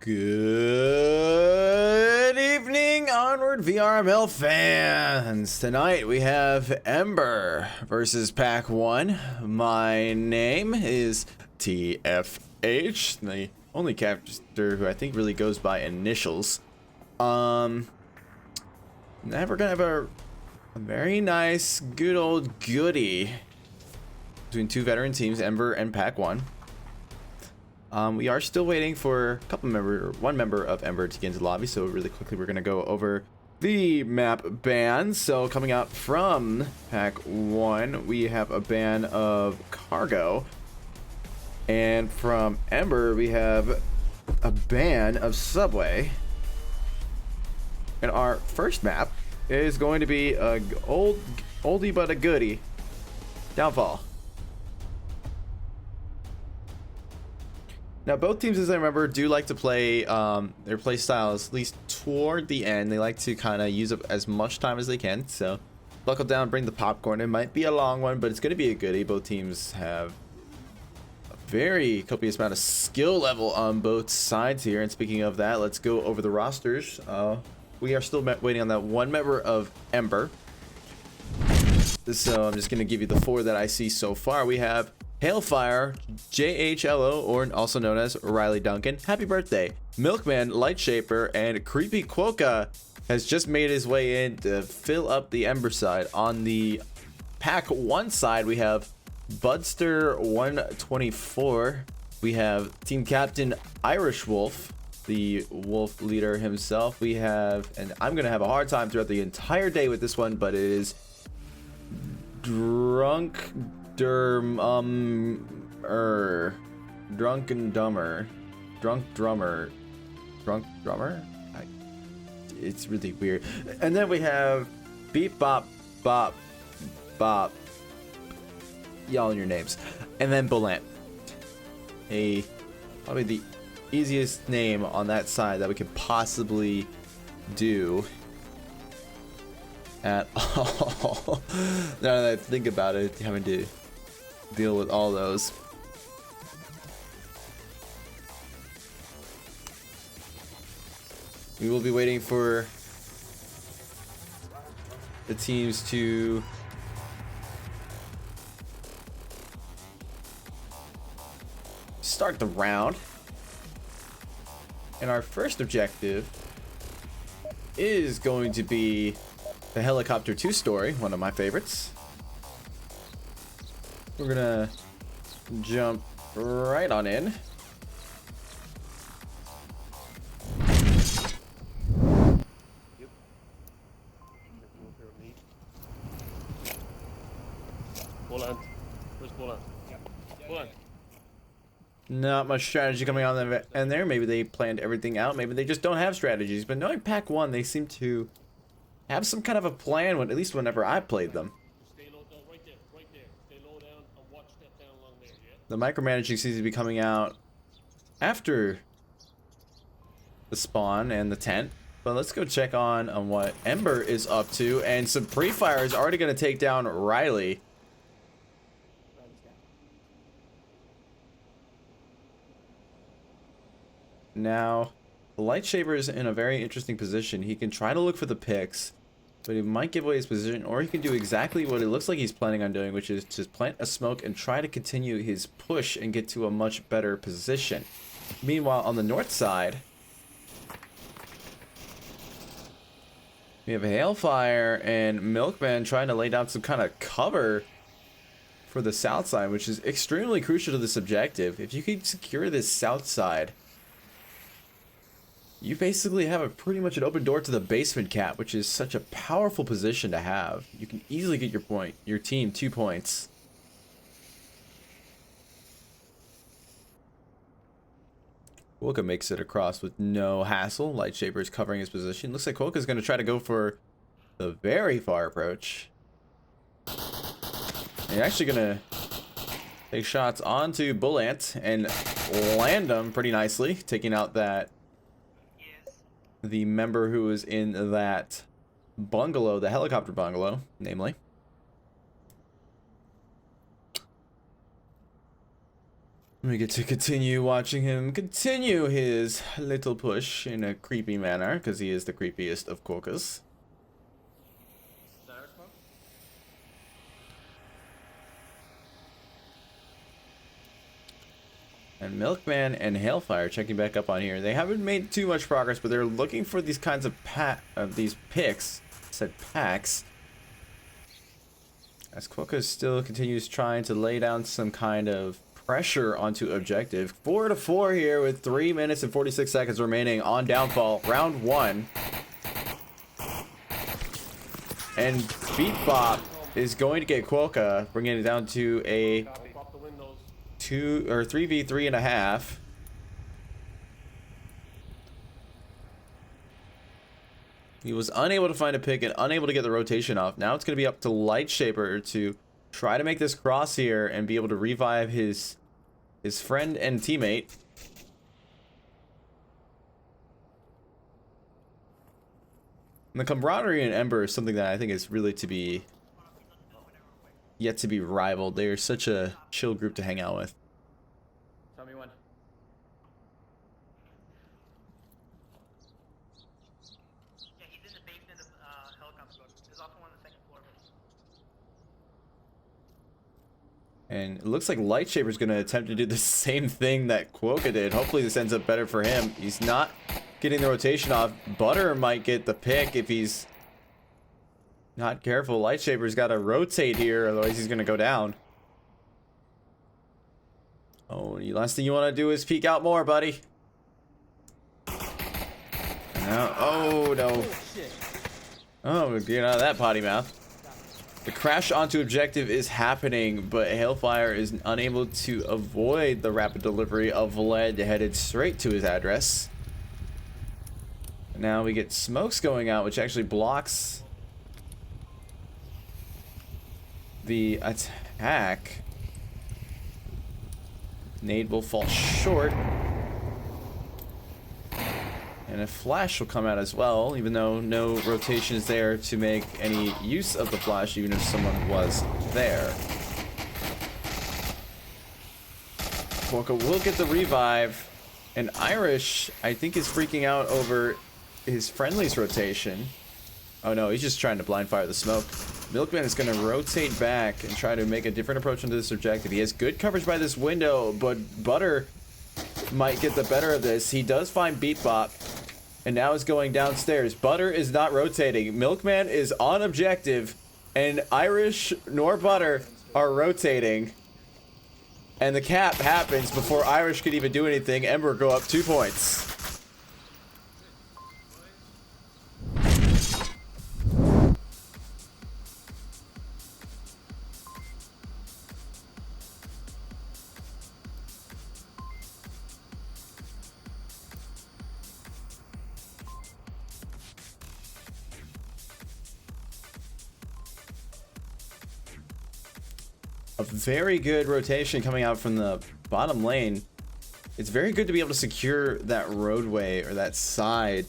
Good evening, Onward VRML fans. Tonight we have Ember versus Pack 1. My name is TFH, the only character who I think really goes by initials. Now we're gonna have a very nice, good old goodie between two veteran teams, Ember and Pack 1. We are still waiting for one member of Ember to get into the lobby, so really quickly we're gonna go over the map bans. So coming out from Pack 1, we have a ban of Cargo, and from Ember we have a ban of Subway. And our first map is going to be a oldie but a goodie, Downfall. Now, both teams, as I remember, do like to play their play styles, at least toward the end. They like to kind of use up as much time as they can. So, buckle down, bring the popcorn. It might be a long one, but it's going to be a goodie. Both teams have a very copious amount of skill level on both sides here. And speaking of that, let's go over the rosters. We are still waiting on that one member of Ember. So, I'm just going to give you the four that I see so far. We have Hailfire, JHLO, or also known as Riley Duncan, happy birthday. Milkman, Lightshaper, and Creepy Quokka has just made his way in to fill up the Ember side. On the Pack 1 side, we have Budster 124. We have Team Captain Irish Wolf, the wolf leader himself. We have, and I'm going to have a hard time throughout the entire day with this one, but it is Drunk Drummer. It's really weird. And then we have Beep Bop Bop Bop, y'all in your names, and then Bolant, probably the easiest name on that side that we could possibly do at all. Now that I think about it, having to deal with all those. We will be waiting for the teams to start the round. And our first objective is going to be the Helicopter 2 story, one of my favorites. We're gonna jump right on in. Not much strategy coming on the end there. Maybe they planned everything out. Maybe they just don't have strategies. But knowing Pack 1, they seem to have some kind of a plan, at least whenever I played them. The micromanaging seems to be coming out after the spawn and the tent. But let's go check on what Ember is up to. And some pre-fire is already going to take down Riley. Now, the Lightshaper is in a very interesting position. He can try to look for the picks, but he might give away his position, or he can do exactly what it looks like he's planning on doing, which is to plant a smoke and try to continue his push and get to a much better position. Meanwhile, on the north side, we have Hailfire and Milkman trying to lay down some kind of cover for the south side, which is extremely crucial to this objective. If you can secure this south side, you basically have pretty much an open door to the basement cap, which is such a powerful position to have. You can easily get your team 2 points. Quokka makes it across with no hassle. Lightshaper is covering his position. Looks like Quokka is going to try to go for the very far approach. And you're actually going to take shots onto Bullant and land them pretty nicely, taking out the member who is in that bungalow, the helicopter bungalow, namely. We get to continue watching him continue his little push in a creepy manner, because he is the creepiest of Quokkas. And Milkman and Hailfire checking back up on here. They haven't made too much progress, but they're looking for these kinds of these picks. Said packs. As Quokka still continues trying to lay down some kind of pressure onto objective. 4-4 here with 3 minutes and 46 seconds remaining on downfall. Round 1. And Beat Bop is going to get Quokka, bringing it down to a 3v3.5. He was unable to find a pick and unable to get the rotation off. Now it's going to be up to Lightshaper to try to make this cross here and be able to revive his friend and teammate. And the camaraderie in Ember is something that I think is really yet to be rivaled. They are such a chill group to hang out with. Tell me when. Yeah, he's in the basement of helicopter. There's also one on the second floor. And it looks like Lightshaper's going to attempt to do the same thing that Quokka did. Hopefully this ends up better for him. He's not getting the rotation off. Butter might get the pick if he's not careful. Lightshaper's got to rotate here, otherwise he's going to go down. Oh, the last thing you want to do is peek out more, buddy. No. Oh, no. Oh, get out of that potty mouth. The crash onto objective is happening, but Hailfire is unable to avoid the rapid delivery of lead headed straight to his address. Now we get smokes going out, which actually blocks the attack. Nade will fall short. And a flash will come out as well, even though no rotation is there to make any use of the flash, even if someone was there. Quokka will get the revive, and Irish, I think, is freaking out over his friendly's rotation. Oh no, he's just trying to blind fire the smoke. Milkman is going to rotate back and try to make a different approach into this objective. He has good coverage by this window, but Butter might get the better of this. He does find Beat Bop, and now is going downstairs. Butter is not rotating. Milkman is on objective, and Irish nor Butter are rotating. And the cap happens before Irish could even do anything. Ember go up 2 points. A very good rotation coming out from the bottom lane. It's very good to be able to secure that roadway or that side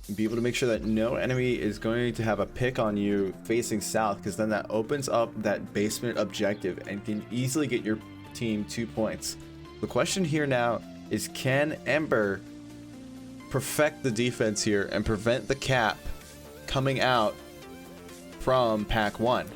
and be able to make sure that no enemy is going to have a pick on you facing south, because then that opens up that basement objective and can easily get your team 2 points. The question here now is, can Ember perfect the defense here and prevent the cap coming out from Pack 1?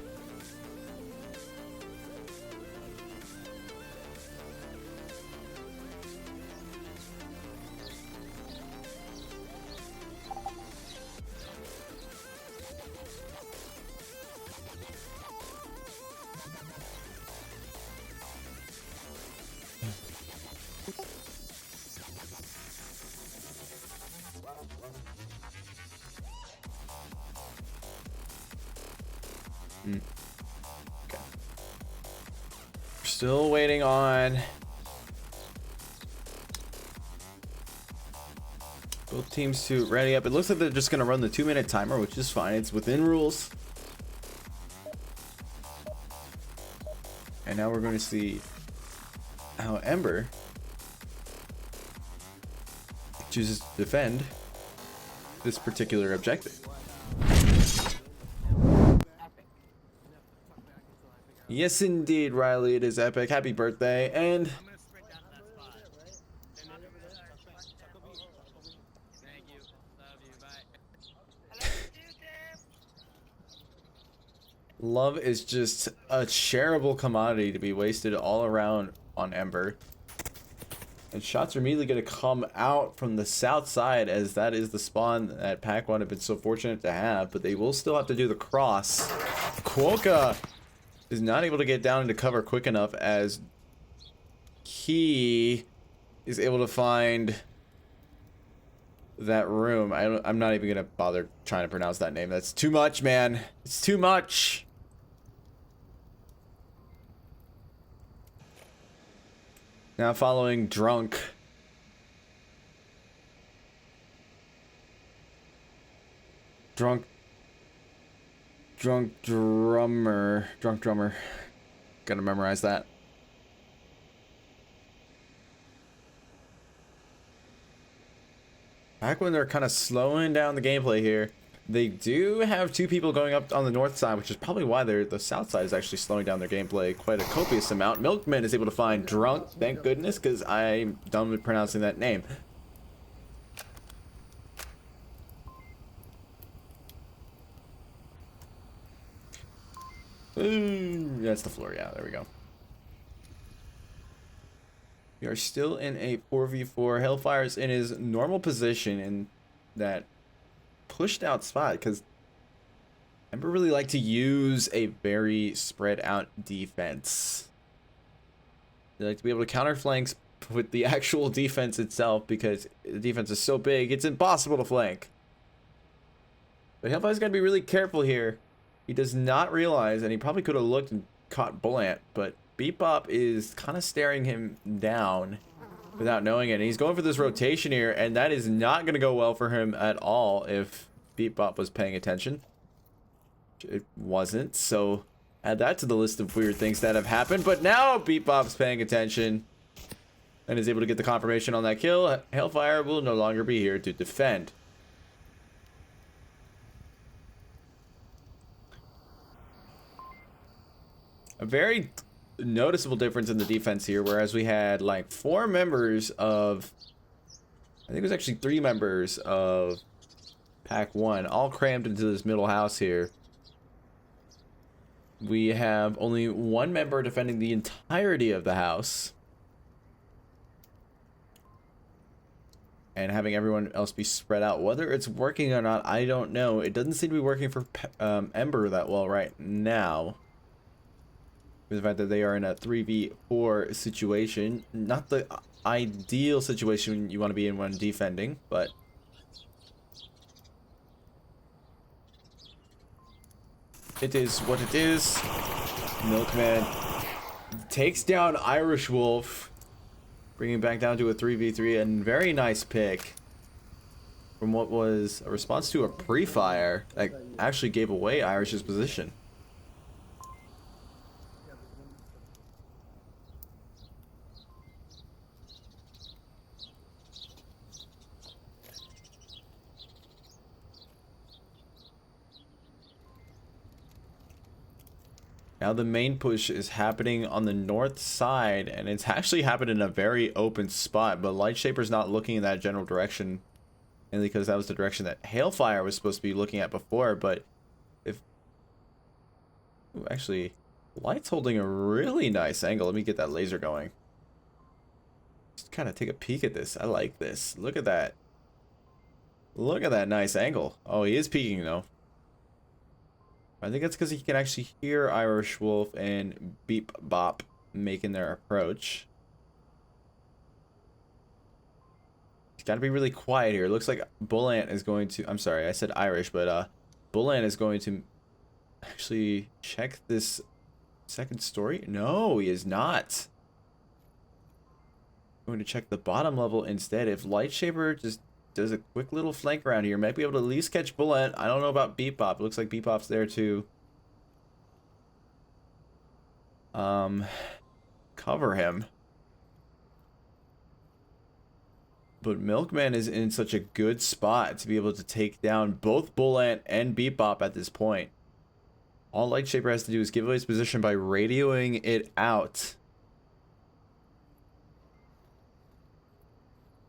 Okay. We're still waiting on both teams to ready up. It looks like they're just going to run the 2-minute timer, which is fine. It's within rules. And now we're going to see how Ember chooses to defend this particular objective. Yes, indeed, Riley, it is epic. Happy birthday. And Love is just a shareable commodity to be wasted all around on Ember. And shots are immediately going to come out from the south side, as that is the spawn that Pack 1 have been so fortunate to have, but they will still have to do the cross. Quokka is not able to get down into cover quick enough, as he is able to find that room. I'm not even going to bother trying to pronounce that name. That's too much, man. It's too much. Now following Drunk. Drunk drummer. Gotta memorize that. Back when they're kind of slowing down the gameplay here, they do have two people going up on the north side, which is probably why the south side is actually slowing down their gameplay quite a copious amount. Milkman is able to find Drunk, thank goodness, because I'm dumb with pronouncing that name. Ooh, that's the floor, yeah, there we go. We are still in a 4v4. Hellfire's in his normal position in that pushed out spot, because Ember really like to use a very spread out defense. They like to be able to counter flanks with the actual defense itself, because the defense is so big it's impossible to flank. But Hellfire's got to be really careful here. He does not realize, and he probably could have looked and caught Bullant, but Bebop is kind of staring him down without knowing it. And he's going for this rotation here, and that is not going to go well for him at all if Bebop was paying attention. It wasn't, so add that to the list of weird things that have happened. But now Bebop's paying attention and is able to get the confirmation on that kill. Hellfire will no longer be here to defend. A very noticeable difference in the defense here, whereas we had like 4 members of, I think it was actually 3 members of Pack 1 all crammed into this middle house here. We have only 1 member defending the entirety of the house, and having everyone else be spread out. Whether it's working or not, I don't know. It doesn't seem to be working for Ember that well right now, with the fact that they are in a 3v4 situation. Not the ideal situation you want to be in when defending, but it is what it is. Milkman takes down Irish Wolf, bringing back down to a 3v3, and very nice pick from what was a response to a pre-fire that actually gave away Irish's position. Now the main push is happening on the north side, and it's actually happened in a very open spot, but Lightshaper's not looking in that general direction, mainly because that was the direction that Hailfire was supposed to be looking at before. But if... Ooh, actually, Light's holding a really nice angle. Let me get that laser going. Just kind of take a peek at this. I like this. Look at that. Look at that nice angle. Oh, he is peeking though. I think that's because he can actually hear Irish Wolf and Beep Bop making their approach. He's got to be really quiet here. It looks like Bullant is going to... I'm sorry, I said Irish, but Bullant is going to actually check this second story. No, he is not. Going to check the bottom level instead. If Lightshaper just does a quick little flank around here, might be able to at least catch Bullet. I don't know about Bebop. It looks like Bebop's there too. Cover him. But Milkman is in such a good spot to be able to take down both Bullet and Bebop at this point. All Lightshaper has to do is give away his position by radioing it out.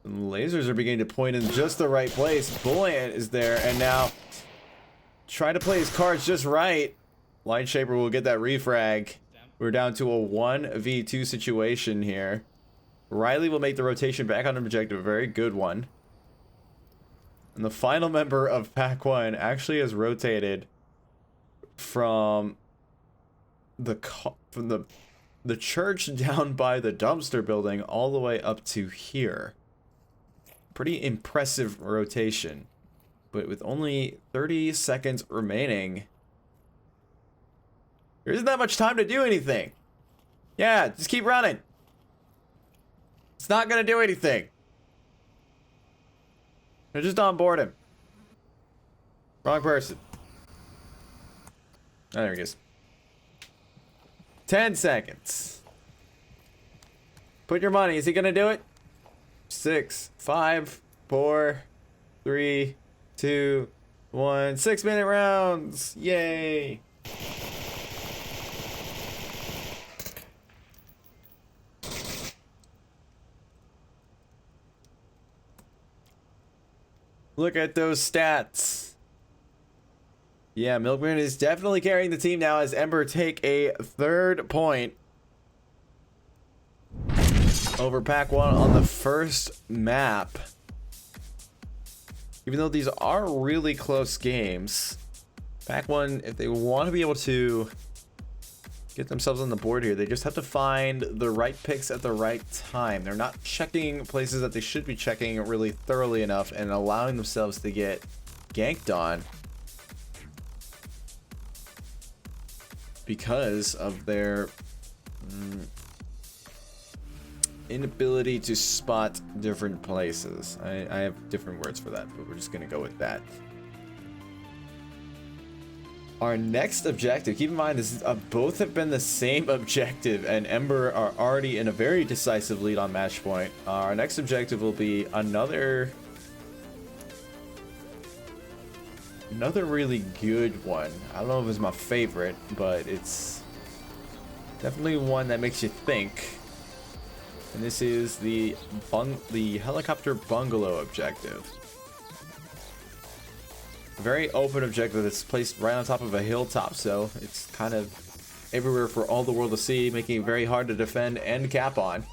And lasers are beginning to point in just the right place. Bullant is there, and now try to play his cards just right. Lightshaber will get that refrag. We're down to a 1v2 situation here. Riley will make the rotation back on objective. A very good one. And the final member of Pack 1 actually has rotated from the church down by the dumpster building all the way up to here. Pretty impressive rotation. But with only 30 seconds remaining, there isn't that much time to do anything. Yeah, just keep running. It's not gonna do anything. They're just on board him. Wrong person. Oh, there he goes. 10 seconds. Put your money. Is he gonna do it? 6, 5, 4, 3, 2, 1. 6-minute rounds. Yay. Look at those stats. Yeah, Milkman is definitely carrying the team now as Ember take a 3rd point over Pack 1 on the first map. Even though these are really close games, Pack 1, if they want to be able to get themselves on the board here, they just have to find the right picks at the right time. They're not checking places that they should be checking really thoroughly enough and allowing themselves to get ganked on because of their inability to spot different places. I have different words for that, but we're just gonna go with that. Our next objective, keep in mind this is, both have been the same objective, and Ember are already in a very decisive lead on match point. Our next objective will be another really good one. I don't know if it's my favorite, but it's definitely one that makes you think. And this is the helicopter bungalow objective. A very open objective that's placed right on top of a hilltop, so it's kind of everywhere for all the world to see, making it very hard to defend and cap on.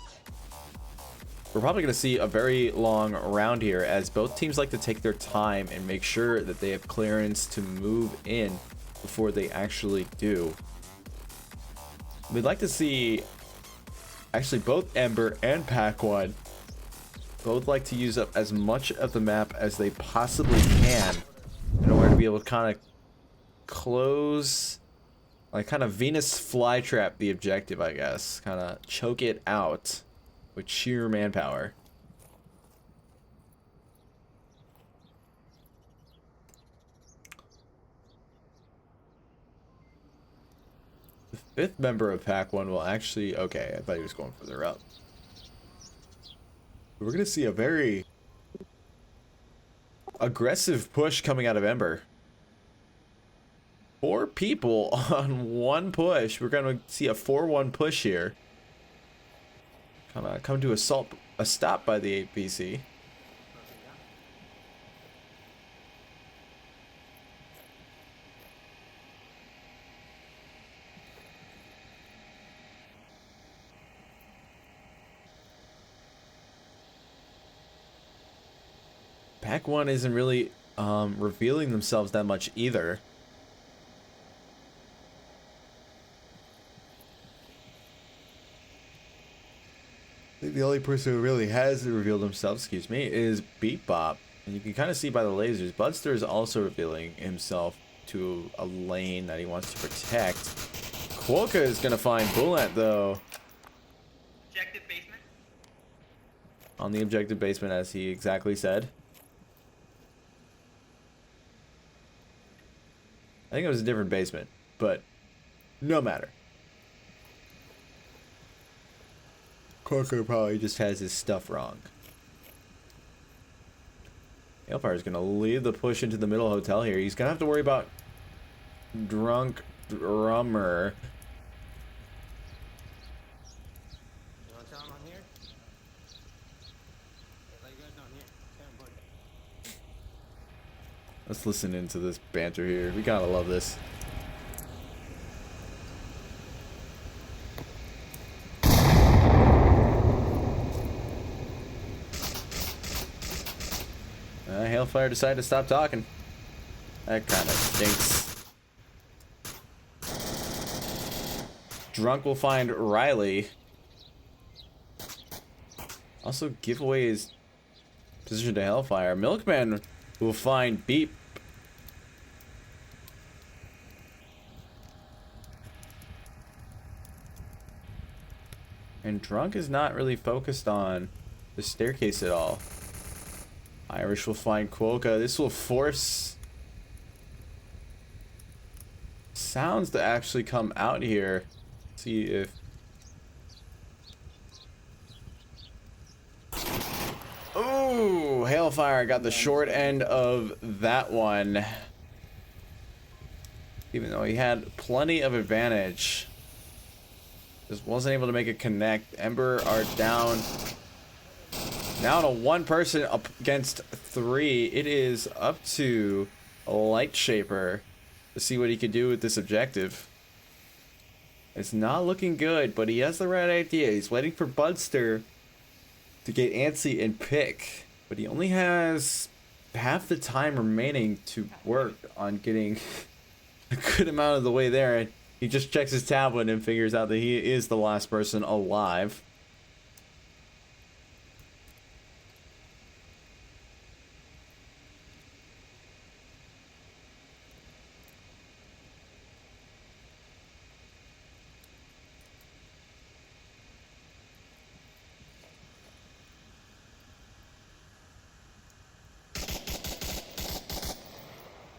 We're probably going to see a very long round here, as both teams like to take their time and make sure that they have clearance to move in before they actually do. We'd like to see, actually, both Ember and Pack 1 both like to use up as much of the map as they possibly can in order to be able to kind of close, like kind of Venus flytrap the objective, I guess. Kind of choke it out with sheer manpower. The 5th member of Pack 1 will actually... Okay, I thought he was going further up. We're going to see a very aggressive push coming out of Ember. 4 people on 1 push. We're going to see a 4-1 push here. Kind of come to a stop by the APC. Pack 1 isn't really revealing themselves that much either. I think the only person who really has revealed themselves, excuse me, is Beat Bop. And you can kind of see by the lasers, Budster is also revealing himself to a lane that he wants to protect. Quokka is going to find Bullet, though. Objective basement. On the objective basement, as he exactly said. I think it was a different basement, but no matter. Quokka probably just has his stuff wrong. Hailfire is going to lead the push into the middle hotel here. He's going to have to worry about Drunk Drummer. You want to tell him I'm here? Let you guys know I'm here. Tell him, buddy. Let's listen into this banter here. We gotta love this. Hailfire decided to stop talking. That kind of stinks. Drunk will find Riley. Also give away his position to Hellfire. Milkman will find Beep. And Drunk is not really focused on the staircase at all. Irish will find Quokka. This will force sounds to actually come out here. See if... Ooh, Hailfire got the short end of that one. Even though he had plenty of advantage. Just wasn't able to make a connect. Ember are down now to one person up against three. It is up to Lightshaper to see what he can do with this objective. It's not looking good, but he has the right idea. He's waiting for Budster to get antsy and pick, but he only has half the time remaining to work on getting a good amount of the way there. And he just checks his tablet and figures out that he is the last person alive.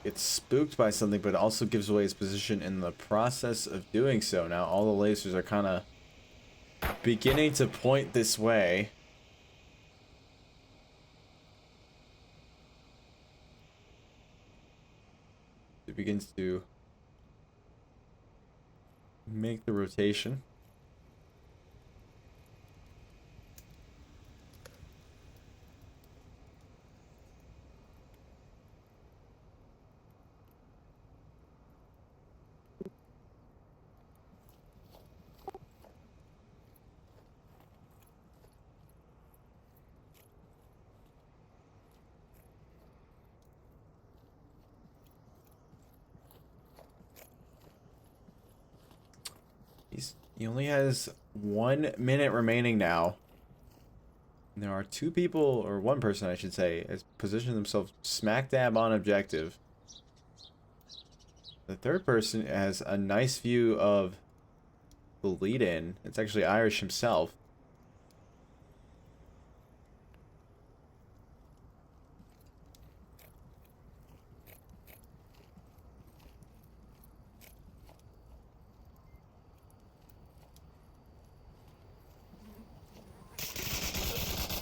Gets spooked by something, but also gives away his position in the process of doing so. Now all the lasers are kind of beginning to point this way. It begins to make the rotation. He only has 1 minute remaining now. And there are two people, or one person I should say, has positioned themselves smack dab on objective. The third person has a nice view of the lead-in. It's actually Irish himself.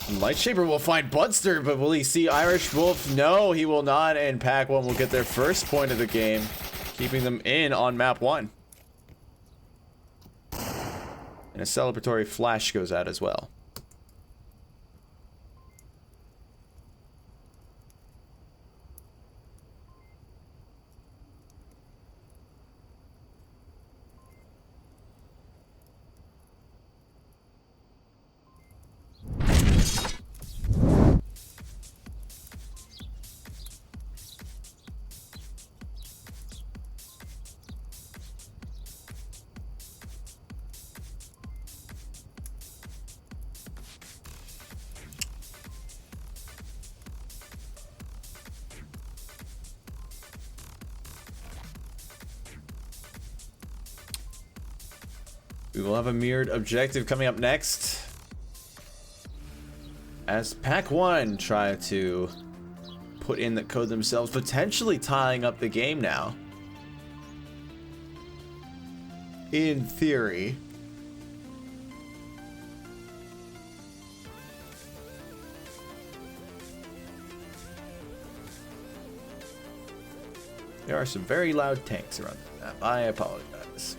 Lightshaper will find Budster, but will he see Irish Wolf? No, he will not, and Pack 1 will get their first point of the game, keeping them in on map 1. And a celebratory flash goes out as well. We will have a mirrored objective coming up next, as Pack 1 try to put in the code themselves, potentially tying up the game now. In theory. There are some very loud tanks around the map. I apologize.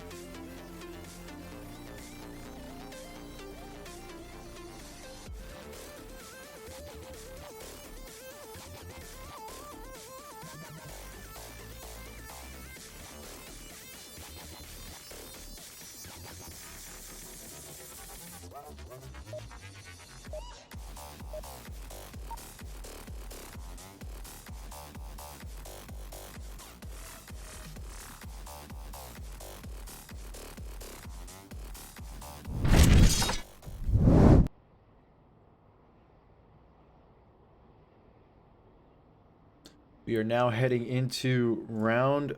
We are now heading into round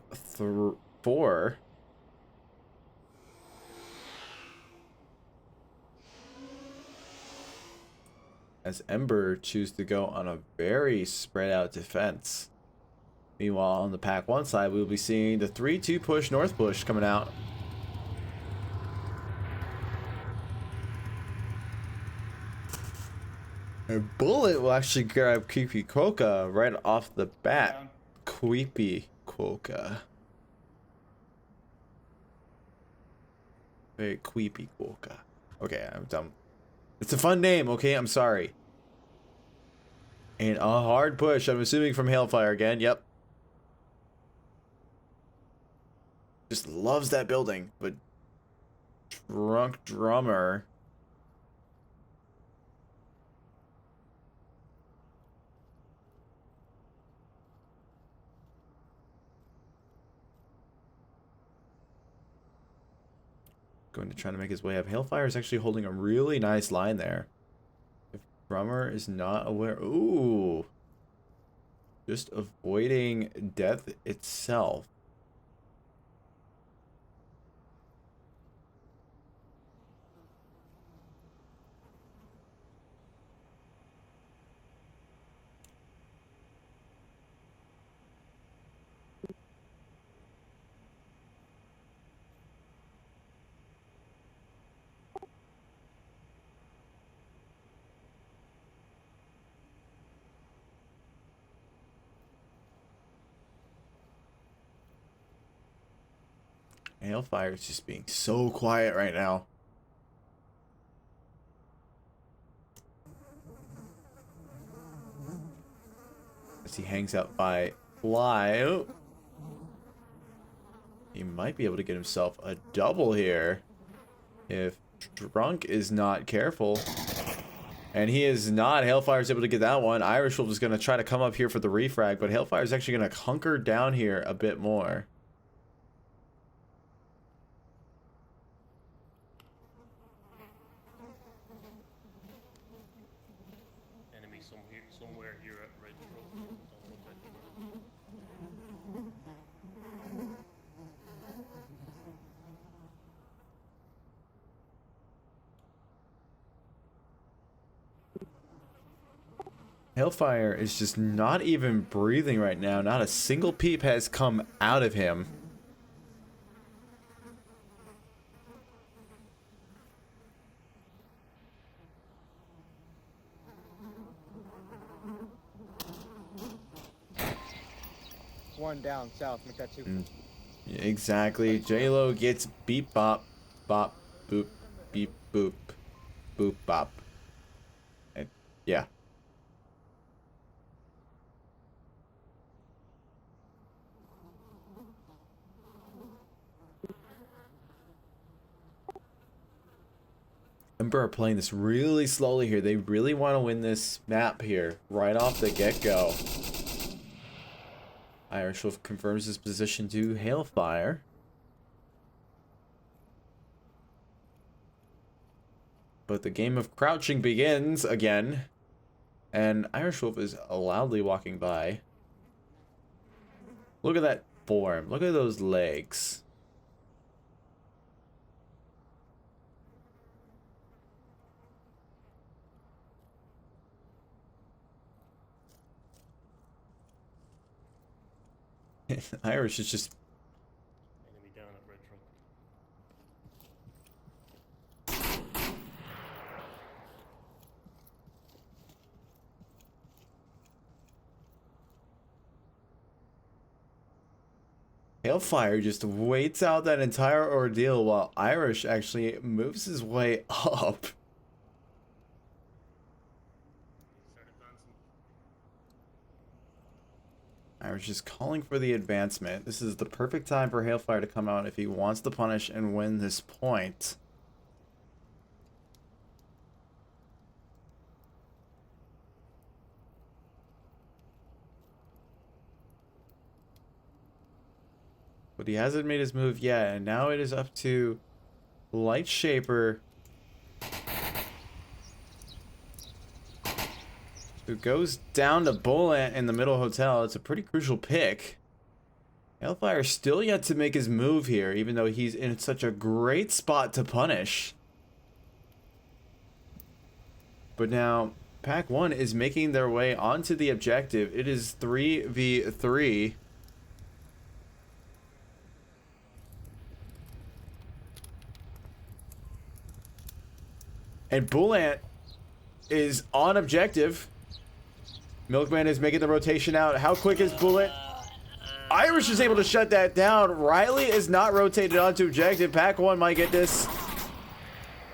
4. As Ember chooses to go on a very spread out defense. Meanwhile, on the Pack 1 side, we'll be seeing the 3-2 push, North push coming out. A bullet will actually grab Creepy Quokka right off the bat. Down. Creepy Quokka. Very creepy Quokka. Okay, I'm done. It's a fun name, okay? I'm sorry. And a hard push, I'm assuming from Hailfire again. Yep. Just loves that building, but drunk drummer. Going to try to make his way up. Hailfire is actually holding a really nice line there. If drummer is not aware, ooh, just avoiding death itself. Hailfire is just being so quiet right now. As he hangs out by Fly. Oh. He might be able to get himself a double here if Drunk is not careful. And he is not. Hailfire is able to get that one. Irish Wolf is going to try to come up here for the refrag, but Hailfire is actually going to hunker down here a bit more. Enemy somewhere here at Red Road. Don't look at it. Hailfire is just not even breathing right now. Not a single peep has come out of him. One down south, make that 2. Exactly. J-Lo gets beep bop, bop, boop, beep boop, boop bop. And yeah. Ember are playing this really slowly here. They really want to win this map here right off the get-go. Irish Wolf confirms his position to Hailfire. But the game of crouching begins again. And Irish Wolf is loudly walking by. Look at that form. Look at those legs. Irish is just Enemy down at Red Road. Hailfire just waits out that entire ordeal while Irish actually moves his way up. Start advancing. Irish is calling for the advancement. This is the perfect time for Hailfire to come out if he wants to punish and win this point. But he hasn't made his move yet, and now it is up to Light Shaper. It goes down to Bullet in the middle hotel. It's a pretty crucial pick. Hellfire still yet to make his move here, even though he's in such a great spot to punish. But now, Pack 1 is making their way onto the objective. It is 3v3. And Bullet is on objective. Milkman is making the rotation out. How quick is Bullet? Irish is able to shut that down. Riley is not rotated onto objective. Pack 1 might get this.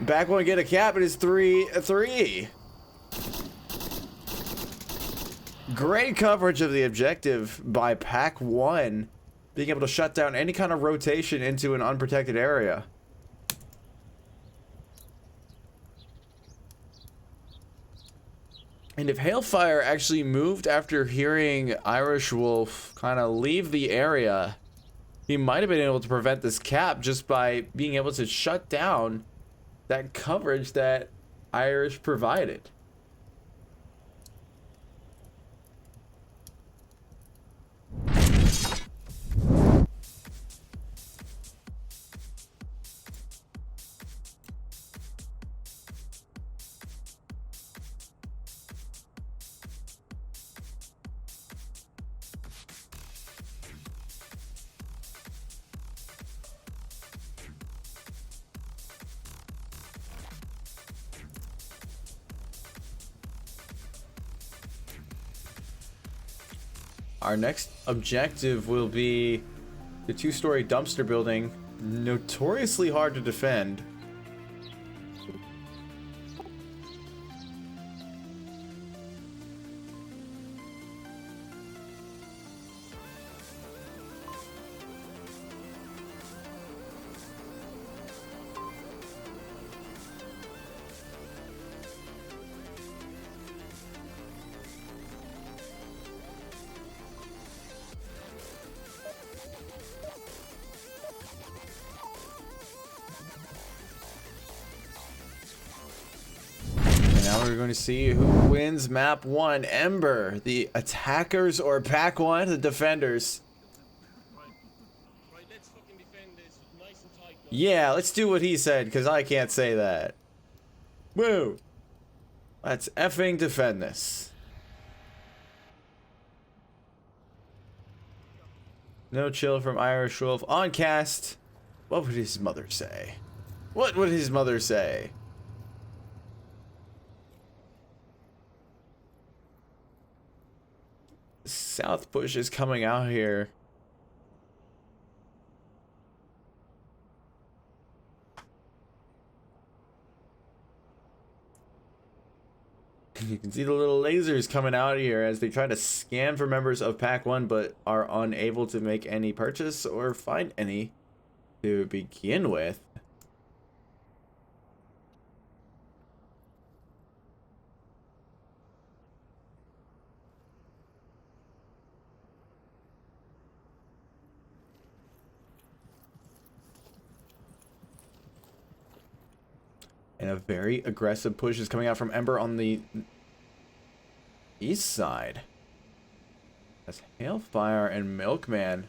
Pack 1 get a cap. It is 3-3. Great coverage of the objective by Pack 1. Being able to shut down any kind of rotation into an unprotected area. And if Hailfire actually moved after hearing Irish Wolf kind of leave the area, he might have been able to prevent this cap just by being able to shut down that coverage that Irish provided. Our next objective will be the 2-story dumpster building, notoriously hard to defend. Now we're going to see who wins map 1. Ember, the attackers, or Pack 1, the defenders. Right, let's fucking defend this nice and tight. Guys. Yeah, let's do what he said, because I can't say that. Woo! Let's effing defend this. No chill from Irish Wolf. On cast. What would his mother say? What would his mother say? South push is coming out here. You can see the little lasers coming out here as they try to scan for members of Pack 1 but are unable to make any purchase or find any to begin with. And a very aggressive push is coming out from Ember on the east side. That's Hailfire and Milkman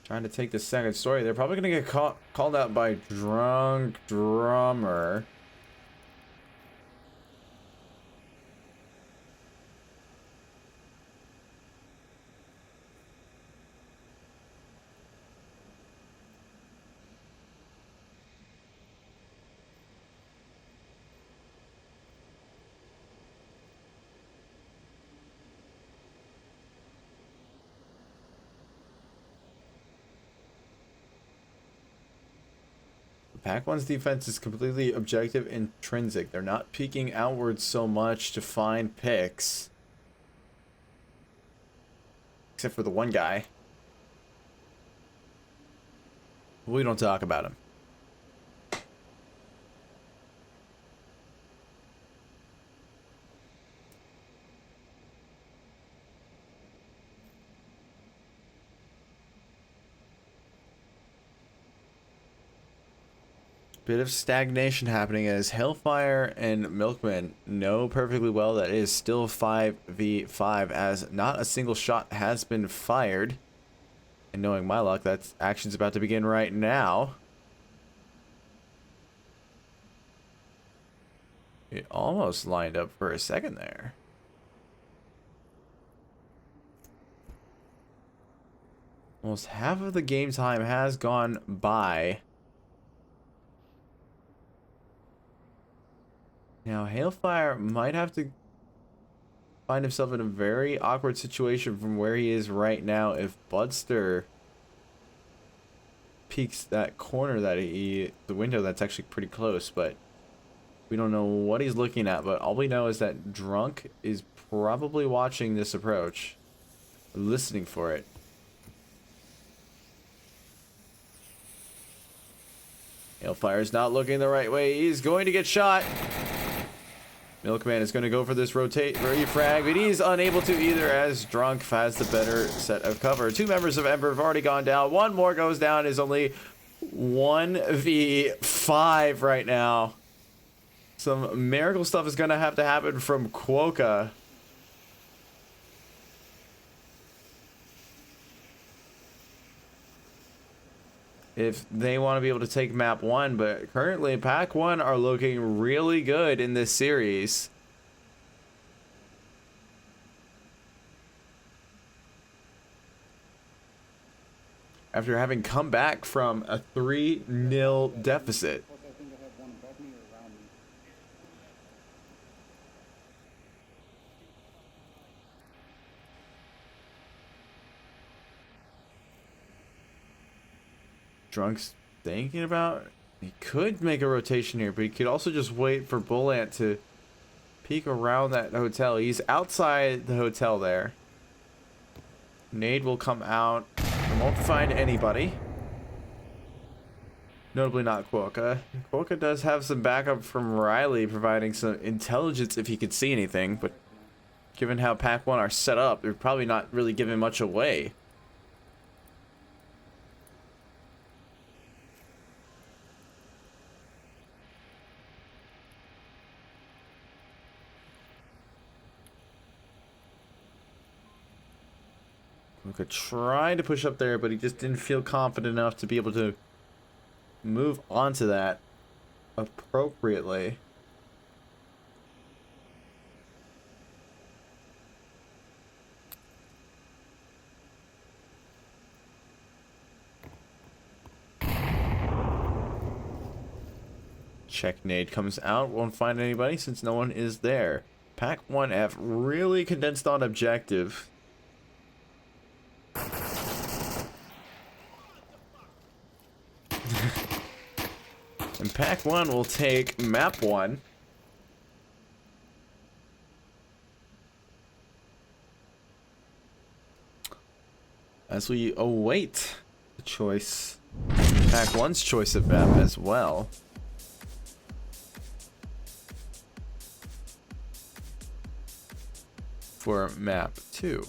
trying to take the second story. They're probably going to get called out by Drunk Drummer. Pack 1's defense is completely objective intrinsic. They're not peeking outwards so much to find picks. Except for the one guy. We don't talk about him. bit of stagnation happening as Hellfire and Milkman know perfectly well that it is still 5v5 as not a single shot has been fired. And knowing my luck, that action's about to begin right now. It almost lined up for a second there. Almost half of the game time has gone by. Now, Hailfire might have to find himself in a very awkward situation from where he is right now if Budster peeks that corner that the window that's actually pretty close, but we don't know what he's looking at. But all we know is that Drunk is probably watching this approach, listening for it. Hailfire's not looking the right way. He's going to get shot. Milkman is going to go for this refrag, but he's unable to either as Drunk has the better set of cover. Two members of Ember have already gone down. One more goes down. Is only 1v5 right now. Some miracle stuff is going to have to happen from Quokka. If they want to be able to take map 1, but currently pack 1 are looking really good in this series. After having come back from a 3-0 deficit. Drunk's thinking about, he could make a rotation here, but he could also just wait for Bullant to peek around that hotel. He's outside the hotel there. Nade will come out and won't find anybody. Notably not Quokka. Quokka does have some backup from Riley, providing some intelligence if he could see anything, but given how Pack 1 are set up, they're probably not really giving much away. Could try to push up there, but he just didn't feel confident enough to be able to move onto that appropriately. Check nade comes out, won't find anybody since no one is there. Pack 1F really condensed on objective. And Pack 1 will take map 1. As we await the choice, Pack 1's choice of map as well. For map 2.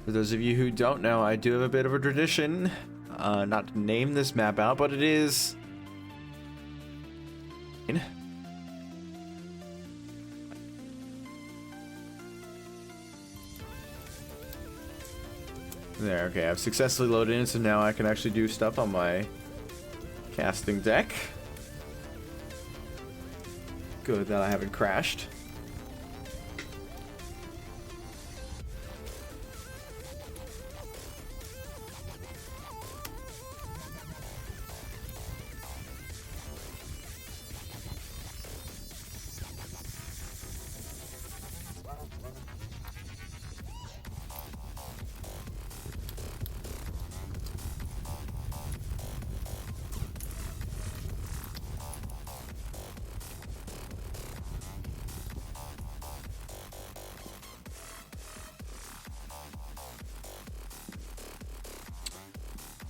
For those of you who don't know, I do have a bit of a tradition, not to name this map out, but it is... There, okay, I've successfully loaded in, so now I can actually do stuff on my casting deck. Good that I haven't crashed.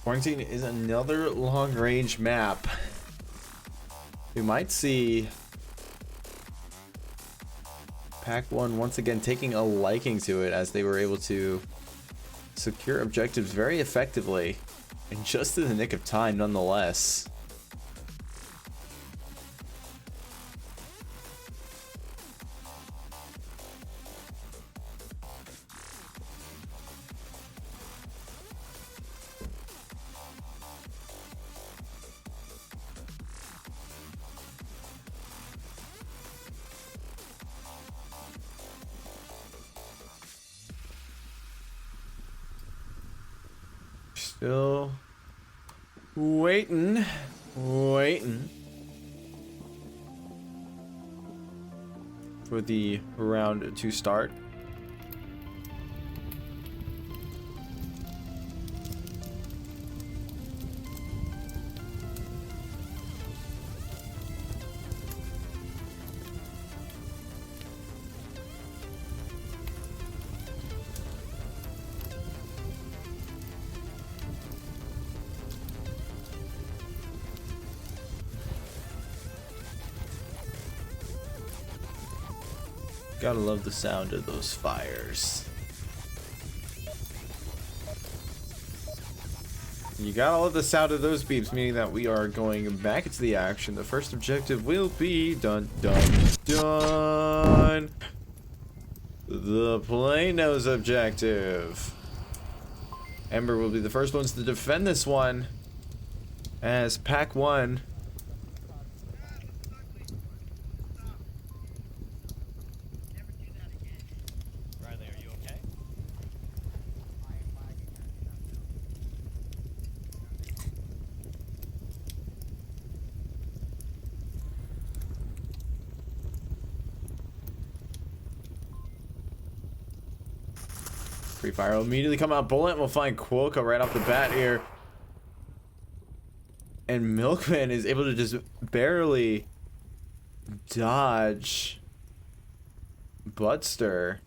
Quarantine is another long-range map. We might see Pack 1 once again taking a liking to it, as they were able to secure objectives very effectively and just in the nick of time nonetheless. Still waiting for the round to start. Gotta love the sound of those fires. You gotta love the sound of those beeps, meaning that we are going back into the action. The first objective will be dun the Plano's objective. Ember will be the first ones to defend this one, as Pack 1 Free fire will immediately come out. Bullet will find Quokka right off the bat here. And Milkman is able to just barely dodge Budster.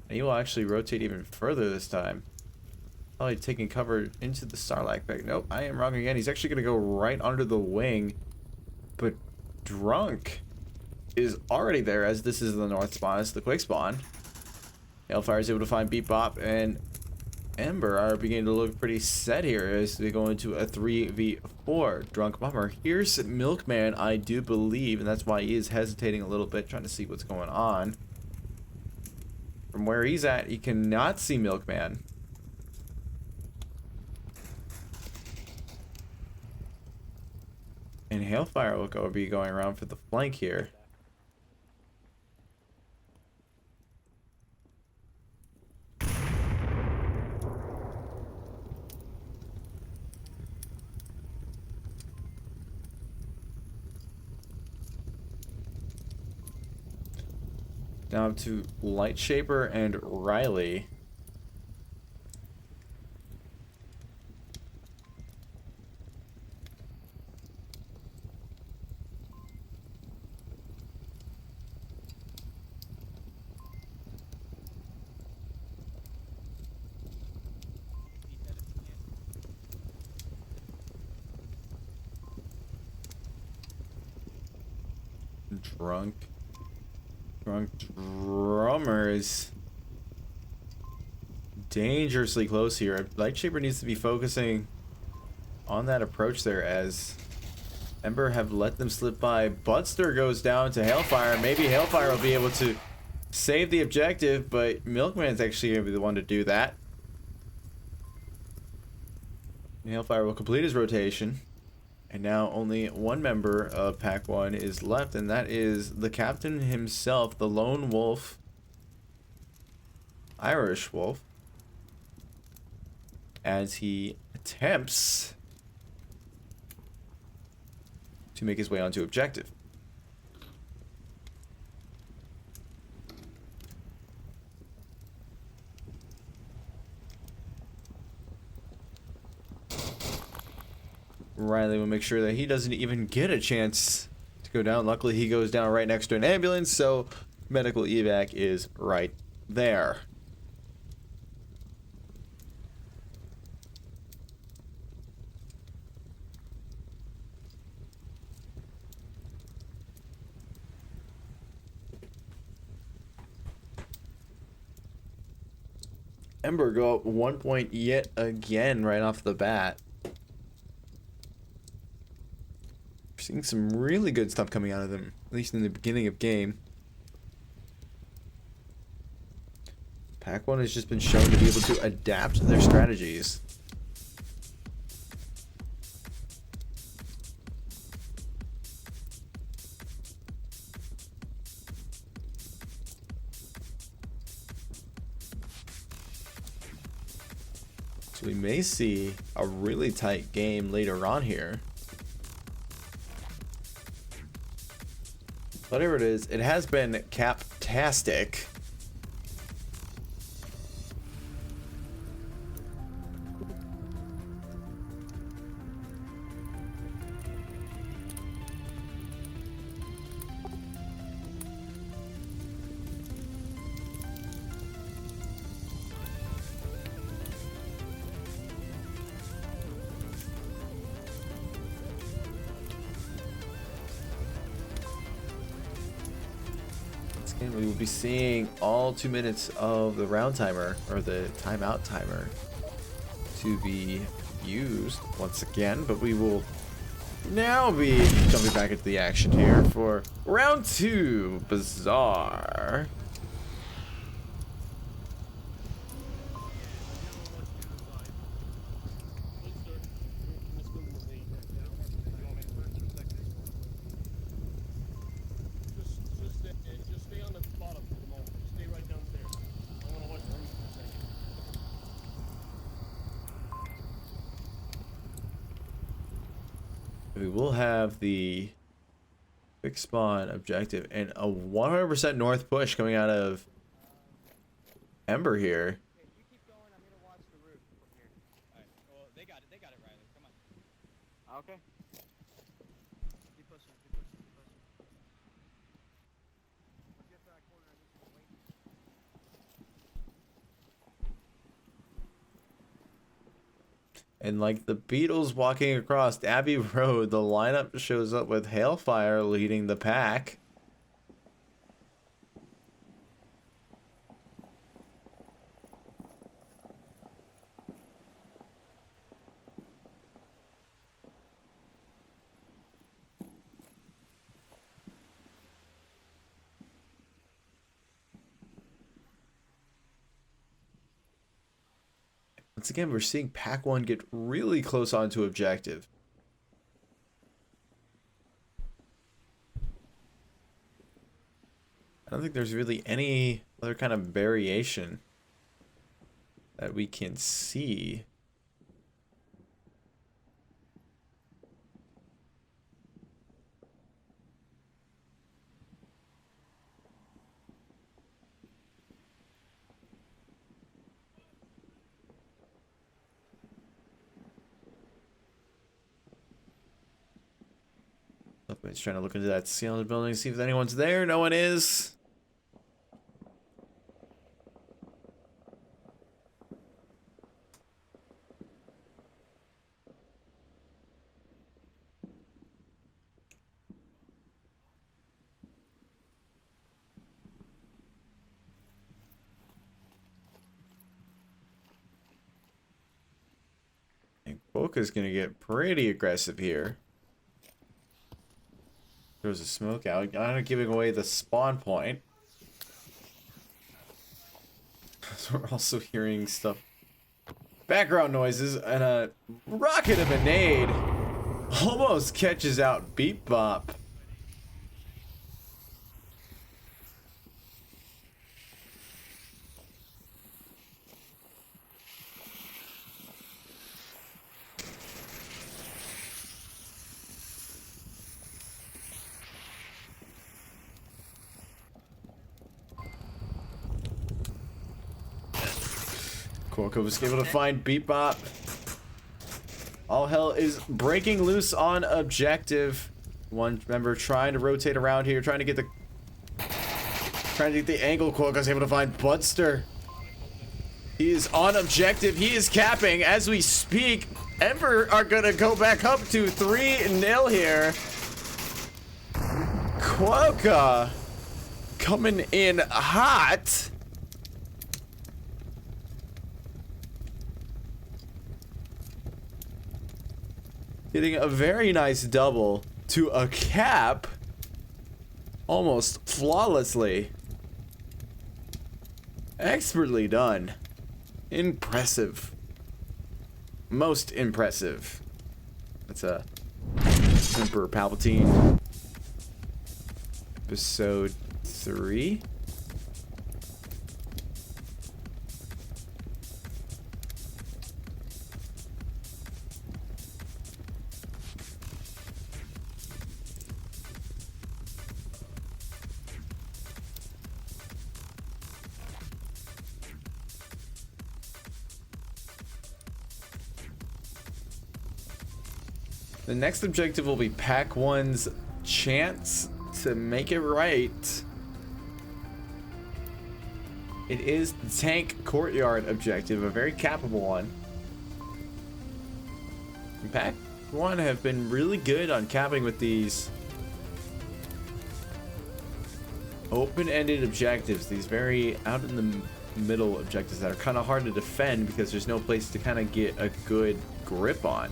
And he will actually rotate even further this time. Probably taking cover into the Sarlacc pit. Nope, I am wrong again. He's actually going to go right under the wing. But Drunk is already there, as this is the north spawn. It's the quick spawn. Hellfire is able to find Beep Bop, and Ember are beginning to look pretty set here as they go into a 3v4. Drunk Bummer. Here's Milkman, I do believe, and that's why he is hesitating a little bit, trying to see what's going on. From where he's at, he cannot see Milkman. And Hailfire will be going around for the flank here. Now up to Lightshaper and Riley. Drunk Drummer is dangerously close here. Lightshaper needs to be focusing on that approach there, as Ember have let them slip by. Budster goes down to Hailfire. Maybe Hailfire will be able to save the objective, but Milkman's actually going to be the one to do that. Hailfire will complete his rotation. And now only one member of Pack 1 is left, and that is the captain himself, the lone wolf, Irish wolf, as he attempts to make his way onto objective. Riley will make sure that he doesn't even get a chance to go down. Luckily, he goes down right next to an ambulance, so medical evac is right there. Ember go up 1 point yet again right off the bat. We're seeing some really good stuff coming out of them, at least in the beginning of game. Pack 1 has just been shown to be able to adapt their strategies. So we may see a really tight game later on here. Whatever it is, it has been captastic. We will be seeing all 2 minutes of the round timer, or the timeout timer, to be used once again, but we will now be jumping back into the action here for round 2, Bizarre. We will have the quick spawn objective and a 100% north push coming out of Ember here. Okay, you keep going. I'm gonna watch the roof from here. Alright. Well, they got it. They got it, Riley. Come on. Okay. Keep pushing. Keep pushing. Keep pushing. Get to that corner. I need you to wait. And like the Beatles walking across Abbey Road, the lineup shows up with Hailfire leading the pack. Once again, we're seeing Pack 1 get really close onto objective. I don't think there's really any other kind of variation that we can see. He's trying to look into that ceiling of the building, see if anyone's there. No one is. And Boca's gonna get pretty aggressive here. There's a smoke out. Not giving away the spawn point. So we're also hearing stuff. Background noises and a rocket of a nade almost catches out Beep Bop. Quokka was able to find Beep Bop. All hell is breaking loose on objective. One member trying to rotate around here, trying to get the angle. Quokka's able to find Budster. He is on objective. He is capping as we speak. Ember are gonna go back up to 3-0 here. Quokka coming in hot. Getting a very nice double to a cap almost flawlessly. Expertly done. Impressive. Most impressive. That's a Emperor Palpatine. Episode 3. The next objective will be Pack 1's chance to make it right. It is the tank courtyard objective, a very capable one. And Pack 1 have been really good on capping with these open-ended objectives, these very out in the middle objectives that are kind of hard to defend because there's no place to kind of get a good grip on.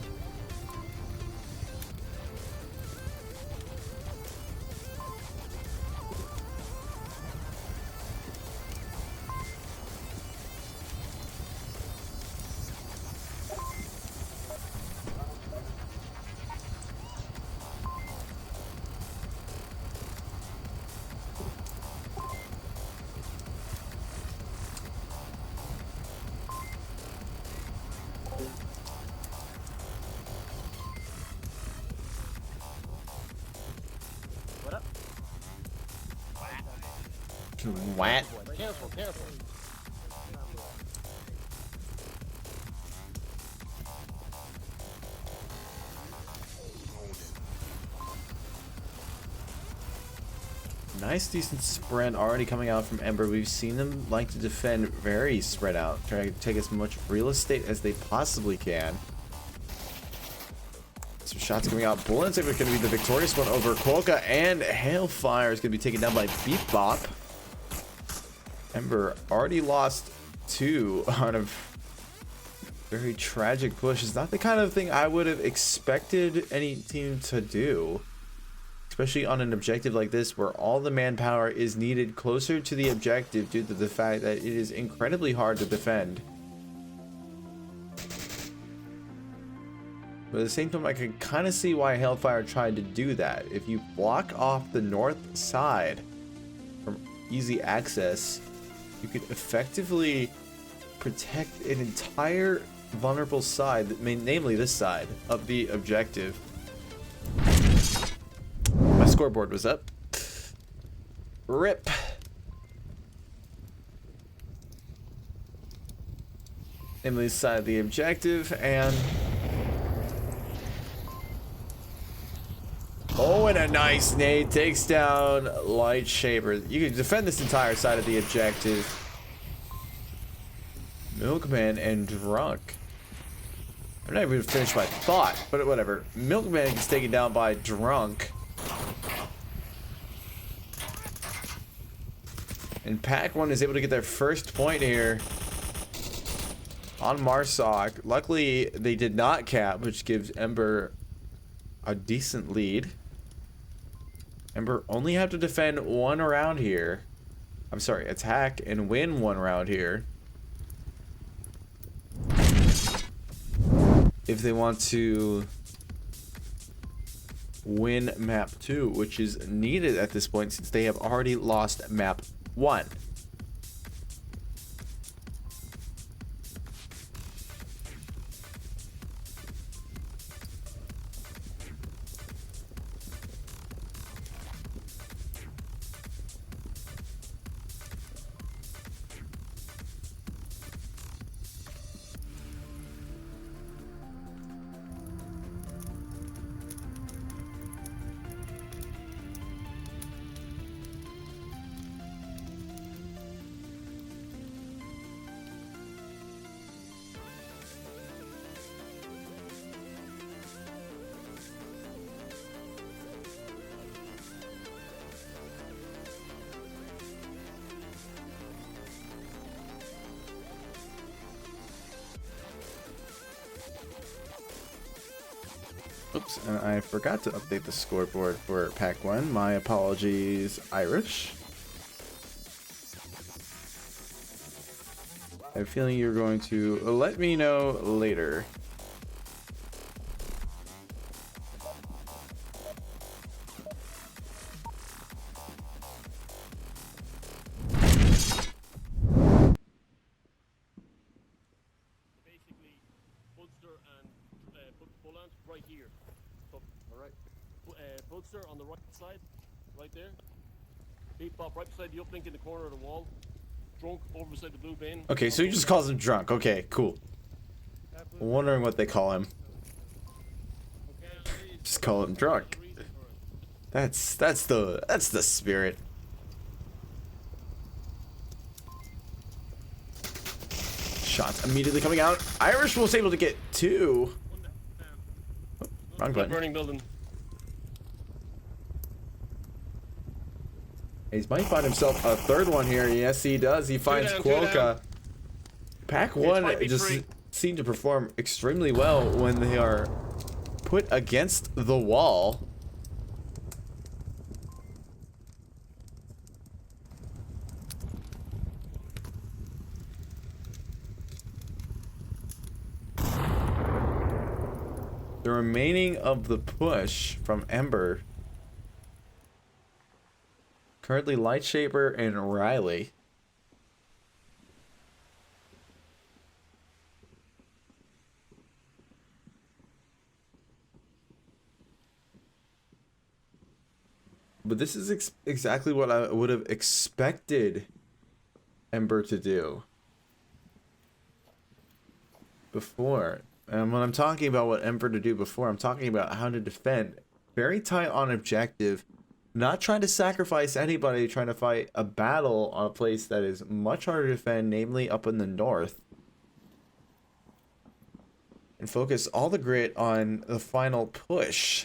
What? Careful, careful. Nice, decent spread already coming out from Ember. We've seen them like to defend very spread out, trying to take as much real estate as they possibly can. Some shots coming out. Bullet's going to be the victorious one over Kolka, and Hailfire is going to be taken down by Beep Bop. Ember already lost 2 on a very tragic push. It's not the kind of thing I would have expected any team to do. Especially on an objective like this where all the manpower is needed closer to the objective due to the fact that it is incredibly hard to defend. But at the same time, I can kind of see why Hailfire tried to do that. If you block off the north side from easy access, you could effectively protect an entire vulnerable side, namely this side of the objective. My scoreboard was up. RIP. Emily's side of the objective, and oh, and a nice nade takes down Lightshaber. You can defend this entire side of the objective. Milkman and Drunk. I'm not even gonna finish my thought, but whatever. Milkman gets taken down by Drunk. And Pack 1 is able to get their first point here on Marsoc. Luckily, they did not cap, which gives Ember a decent lead. Ember only have to defend 1 round here. I'm sorry, attack and win 1 round here. If they want to win map 2, which is needed at this point since they have already lost map 1. Oops, and I forgot to update the scoreboard for Pack 1. My apologies, Irish. I have a feeling you're going to let me know later. Basically, Bolster and Bullant right here. So, alright. Bolster on the right side, right there. Beat Bob right beside the uplink in the corner of the wall. Drunk over beside the blue bin. Okay, so he just calls him drunk. Okay, cool. I'm wondering what they call him. Just call him drunk. That's the spirit. Shots immediately coming out. Irish was able to get 2. Oh, wrong button. Burning building. He might find himself a 3rd one here. Yes, he does. He finds Quokka. Pack 1 just seem to perform extremely well when they are put against the wall. The remaining of the push from Ember. Currently Lightshaper and Riley. But this is exactly what I would have expected Ember to do before. And when I'm talking about what Ember to do before, I'm talking about how to defend. Very tight on objective. Not trying to sacrifice anybody, trying to fight a battle on a place that is much harder to defend, namely up in the north. And focus all the grit on the final push,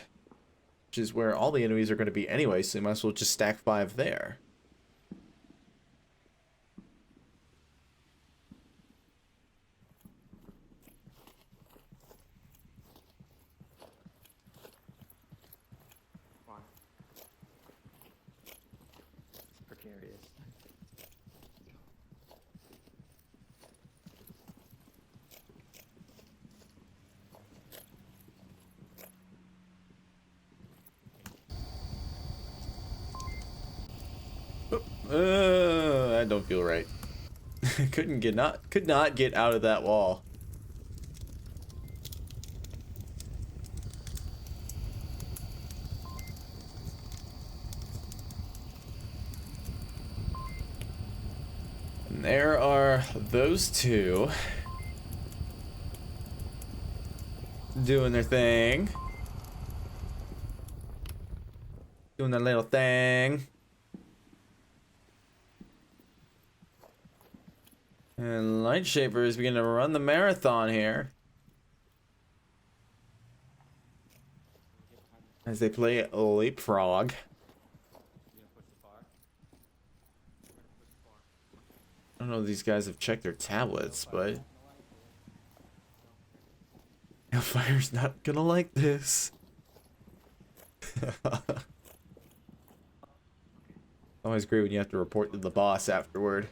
which is where all the enemies are going to be anyway, so you might as well just stack 5 there. Precarious. I don't feel right. Could not get out of that wall. And there are those two doing their thing. Doing their little thing. And Lightshaper is beginning to run the marathon here. As they play Leapfrog. I don't know if these guys have checked their tablets, but Hellfire's not gonna like this. Always great when you have to report to the boss afterward.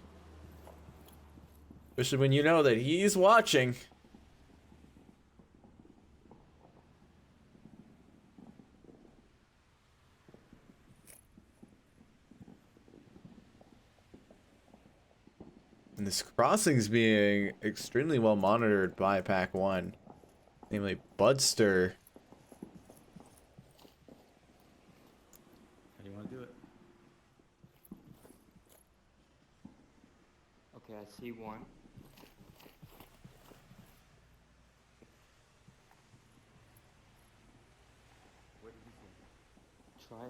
Especially when you know that he's watching. And this crossing is being extremely well monitored by Pack 1. Namely, Budster. How do you want to do it? Okay, I see one. Where did you see? Try,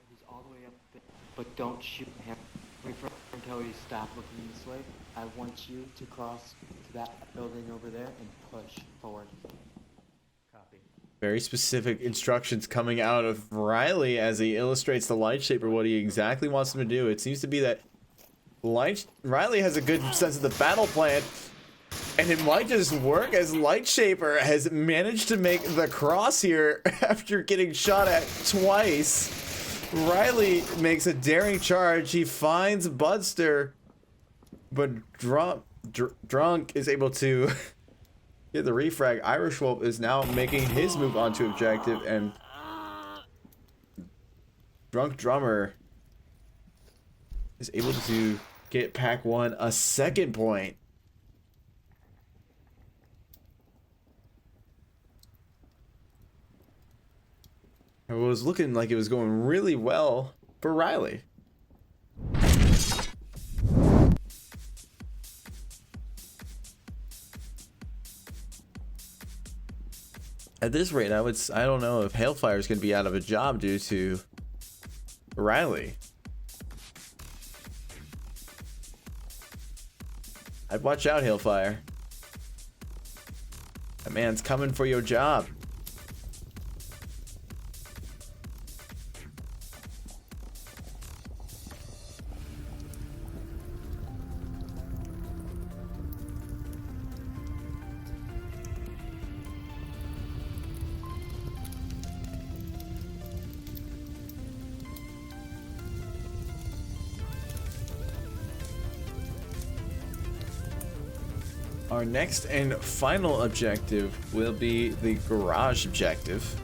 he's all the way up there. But don't shoot him. Wait for him until he stops looking this way. I want you to cross to that building over there and push forward. Copy. Very specific instructions coming out of Riley as he illustrates the Lightshaper what he exactly wants him to do. It seems to be that Riley has a good sense of the battle plan. And it might just work as Lightshaper has managed to make the cross here after getting shot at twice. Riley makes a daring charge. He finds Budster, but Drunk is able to get the refrag. Irish Wolf is now making his move onto objective, and Drunk Drummer is able to get Pack 1 a second point. It was looking like it was going really well for Riley. At this rate, I don't know if Hailfire is going to be out of a job due to Riley. I'd watch out, Hailfire. That man's coming for your job. Our next and final objective will be the garage objective.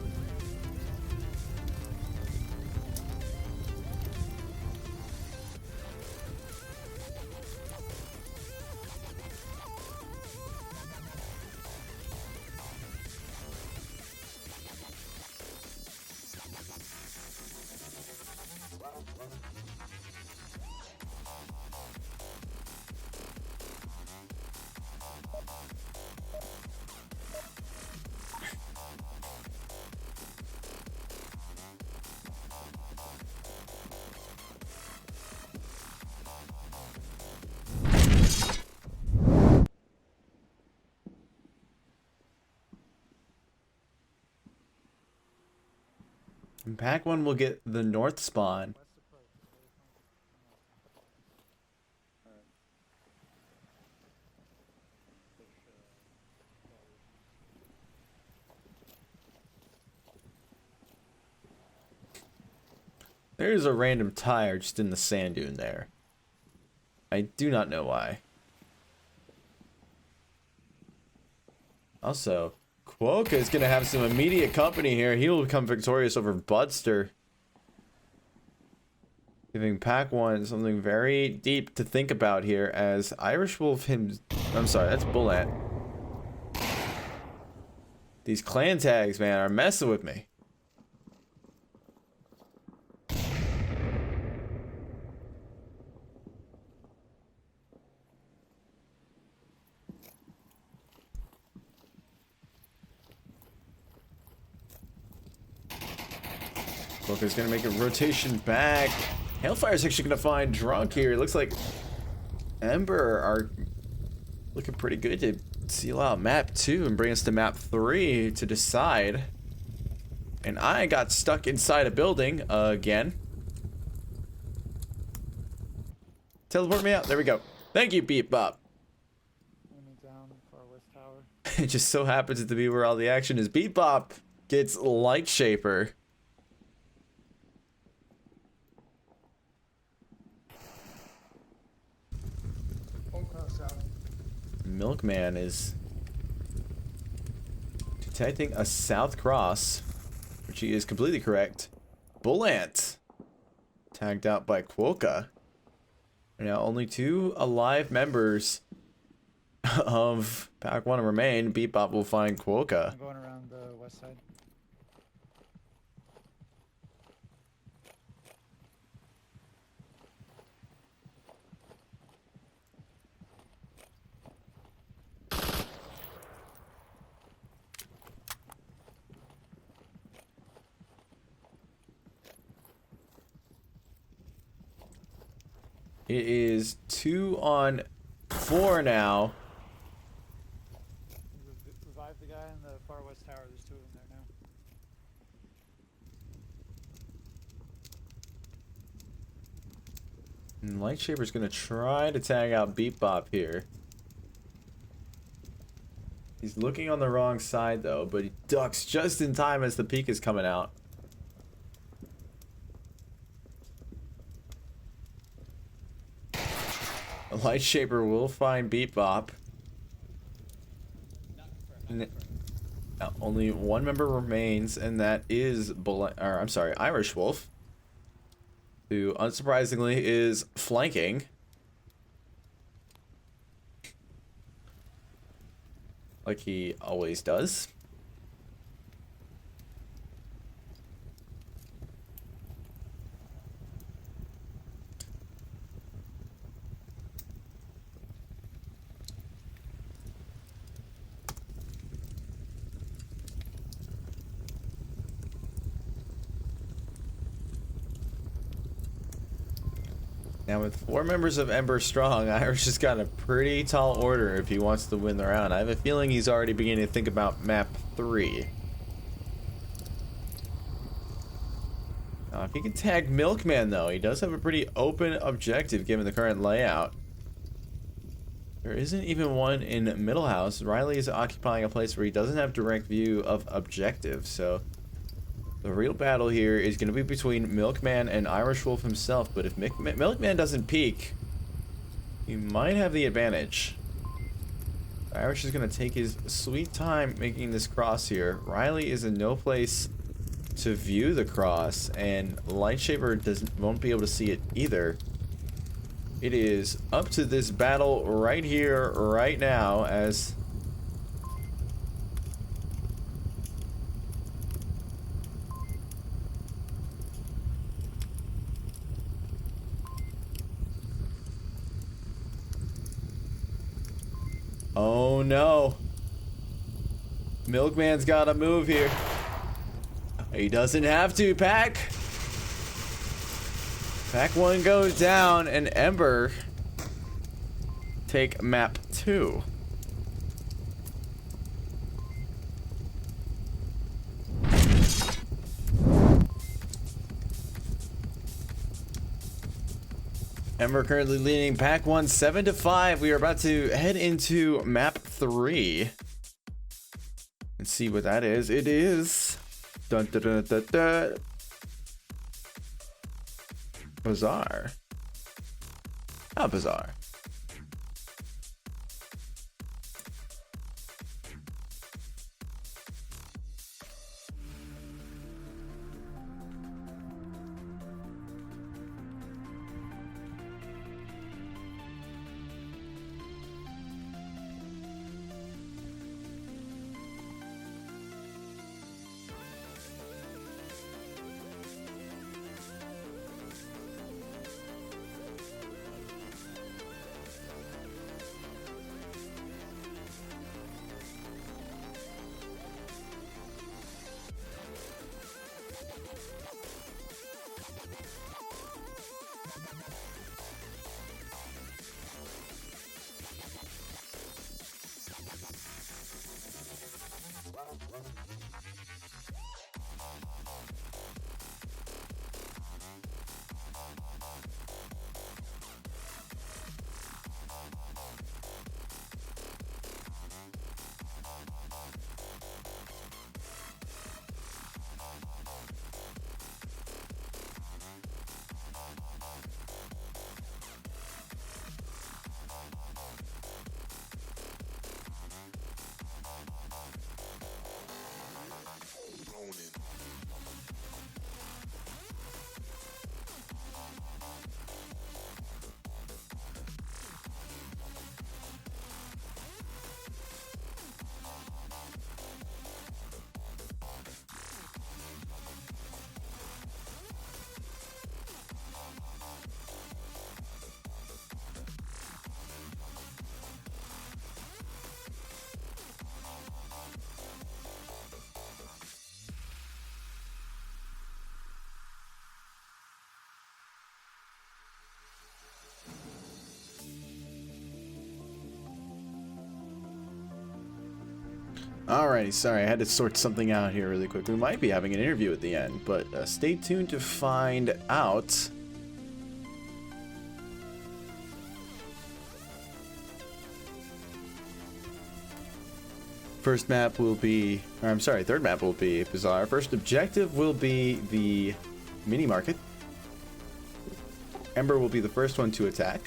And Pack 1 will get the north spawn. There's a random tire just in the sand dune there. I do not know why. Also, Quokka is going to have some immediate company here. He will become victorious over Budster, giving Pack 1 something very deep to think about here as Irish Wolf I'm sorry, that's Bullet. These clan tags, man, are messing with me. Quokka's gonna make a rotation back. Hailfire's actually gonna find Drunk here. It looks like Ember are looking pretty good to seal out map 2 and bring us to map 3 to decide. And I got stuck inside a building again. Teleport me out. There we go. Thank you, Beep Bop. Enemy down, far west tower. It just so happens to be where all the action is. Beep Bop gets Lightshaper. Milkman is detecting a south cross, which he is completely correct. Bullant tagged out by Quokka. Now only 2 alive members of Pack 1 remain. Bebop will find Quokka. I'm going around the west side. It is 2 on 4 now. Revive the guy in the far west tower. There's 2 of them there now. And Lightshaper's gonna try to tag out Beep Bop here. He's looking on the wrong side though, but he ducks just in time as the peak is coming out. A light shaper will find Beat Bop. Now, only one member remains, and that is Irish Wolf, who unsurprisingly is flanking. Like he always does. Now with 4 members of Ember strong, Irish has got a pretty tall order if he wants to win the round. I have a feeling he's already beginning to think about map 3. Now if he can tag Milkman though, he does have a pretty open objective given the current layout. There isn't even one in Middle House. Riley is occupying a place where he doesn't have direct view of objective, so the real battle here is going to be between Milkman and Irish Wolf himself, but if Milkman doesn't peek, he might have the advantage. Irish is going to take his sweet time making this cross here. Riley is in no place to view the cross, and Lightshaber won't be able to see it either. It is up to this battle right here, right now, as oh no. Milkman's gotta move here. He doesn't have to, Pack. Pack 1 goes down, and Ember take map 2. Ember currently leading Pack 1 7-5. We are about to head into map 3. Let's see what that is. It is dun, dun, dun, dun, dun. Bazaar. Ah, Bazaar. Alrighty, sorry, I had to sort something out here really quick. We might be having an interview at the end, but stay tuned to find out. first map will be, or I'm sorry, third map will be Bazaar. First objective will be the mini market. Ember will be the first one to attack.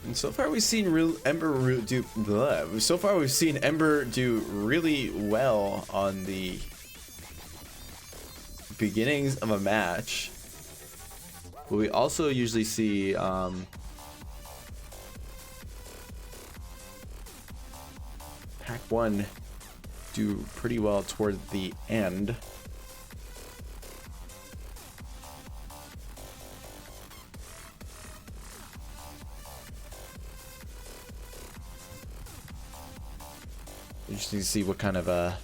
And so far we've seen Ember do really well on the beginnings of a match. But we also usually see Pack 1 do pretty well toward the end. Interesting to see what kind of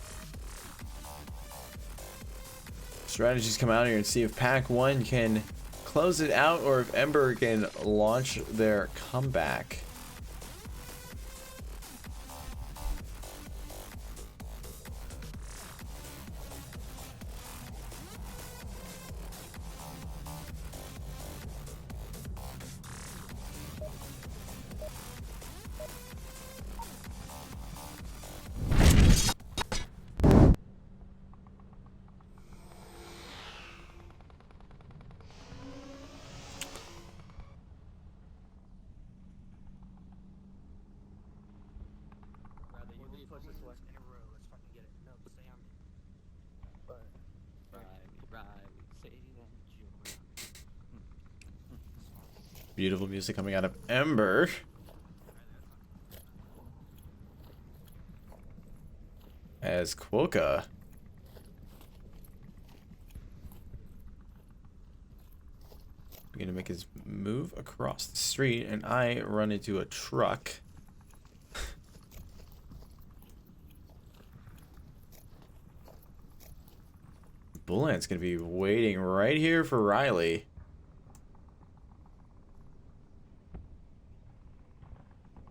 strategies come out here and see if Pack 1 can close it out or if Ember can launch their comeback. Push this way. In a row. Let's fucking get it. No, stay on me. Beautiful music coming out of Ember. As Quokka begin to make his move across the street, and I run into a truck. Bullant's gonna be waiting right here for Riley.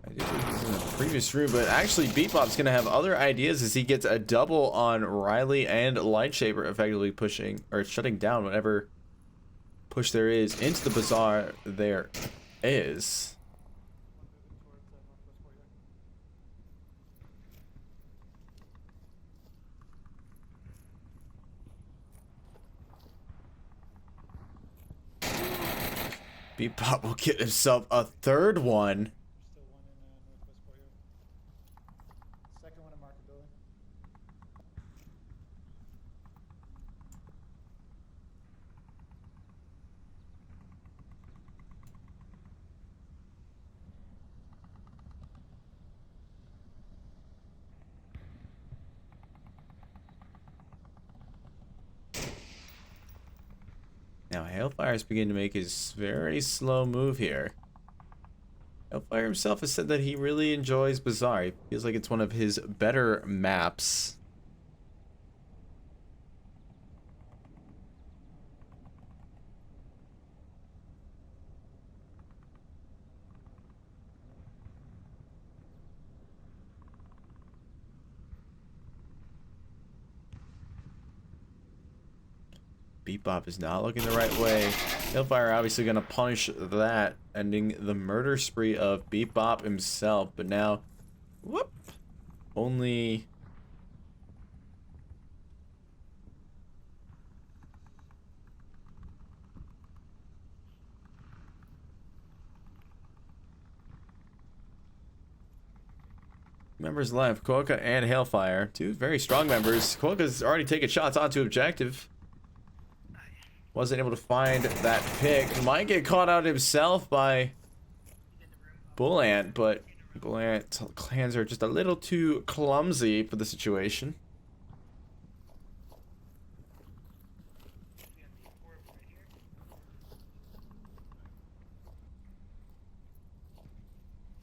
I did believe this in the previous room, but actually Bebop's gonna have other ideas as he gets a double on Riley and Lightshaber, effectively pushing or shutting down whatever push there is into the Bazaar there is. Bebop will get himself a third one. Still one in Northwest Courtyard. Second one in Market Building. Now Hailfire's beginning to make his very slow move here. Hailfire himself has said that he really enjoys Bazaar. He feels like it's one of his better maps. Bebop is not looking the right way. Hailfire obviously going to punish that, ending the murder spree of Bebop himself. But now, whoop, only... members left, Quokka and Hailfire. Two very strong members. Quokka's already taken shots onto objective. Wasn't able to find that pick. Might get caught out himself by Bullant, but Bullant's clans are just a little too clumsy for the situation.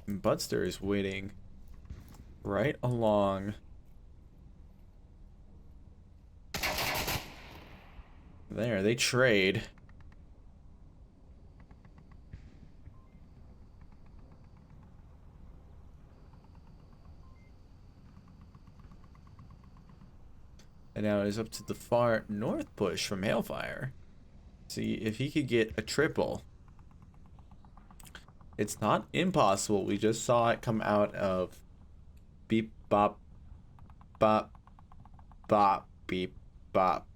And Budster is waiting right along. There, they trade. And now it is up to the far north push from Hailfire. See if he could get a triple. It's not impossible. We just saw it come out of beep, bop, bop, bop, beep, bop,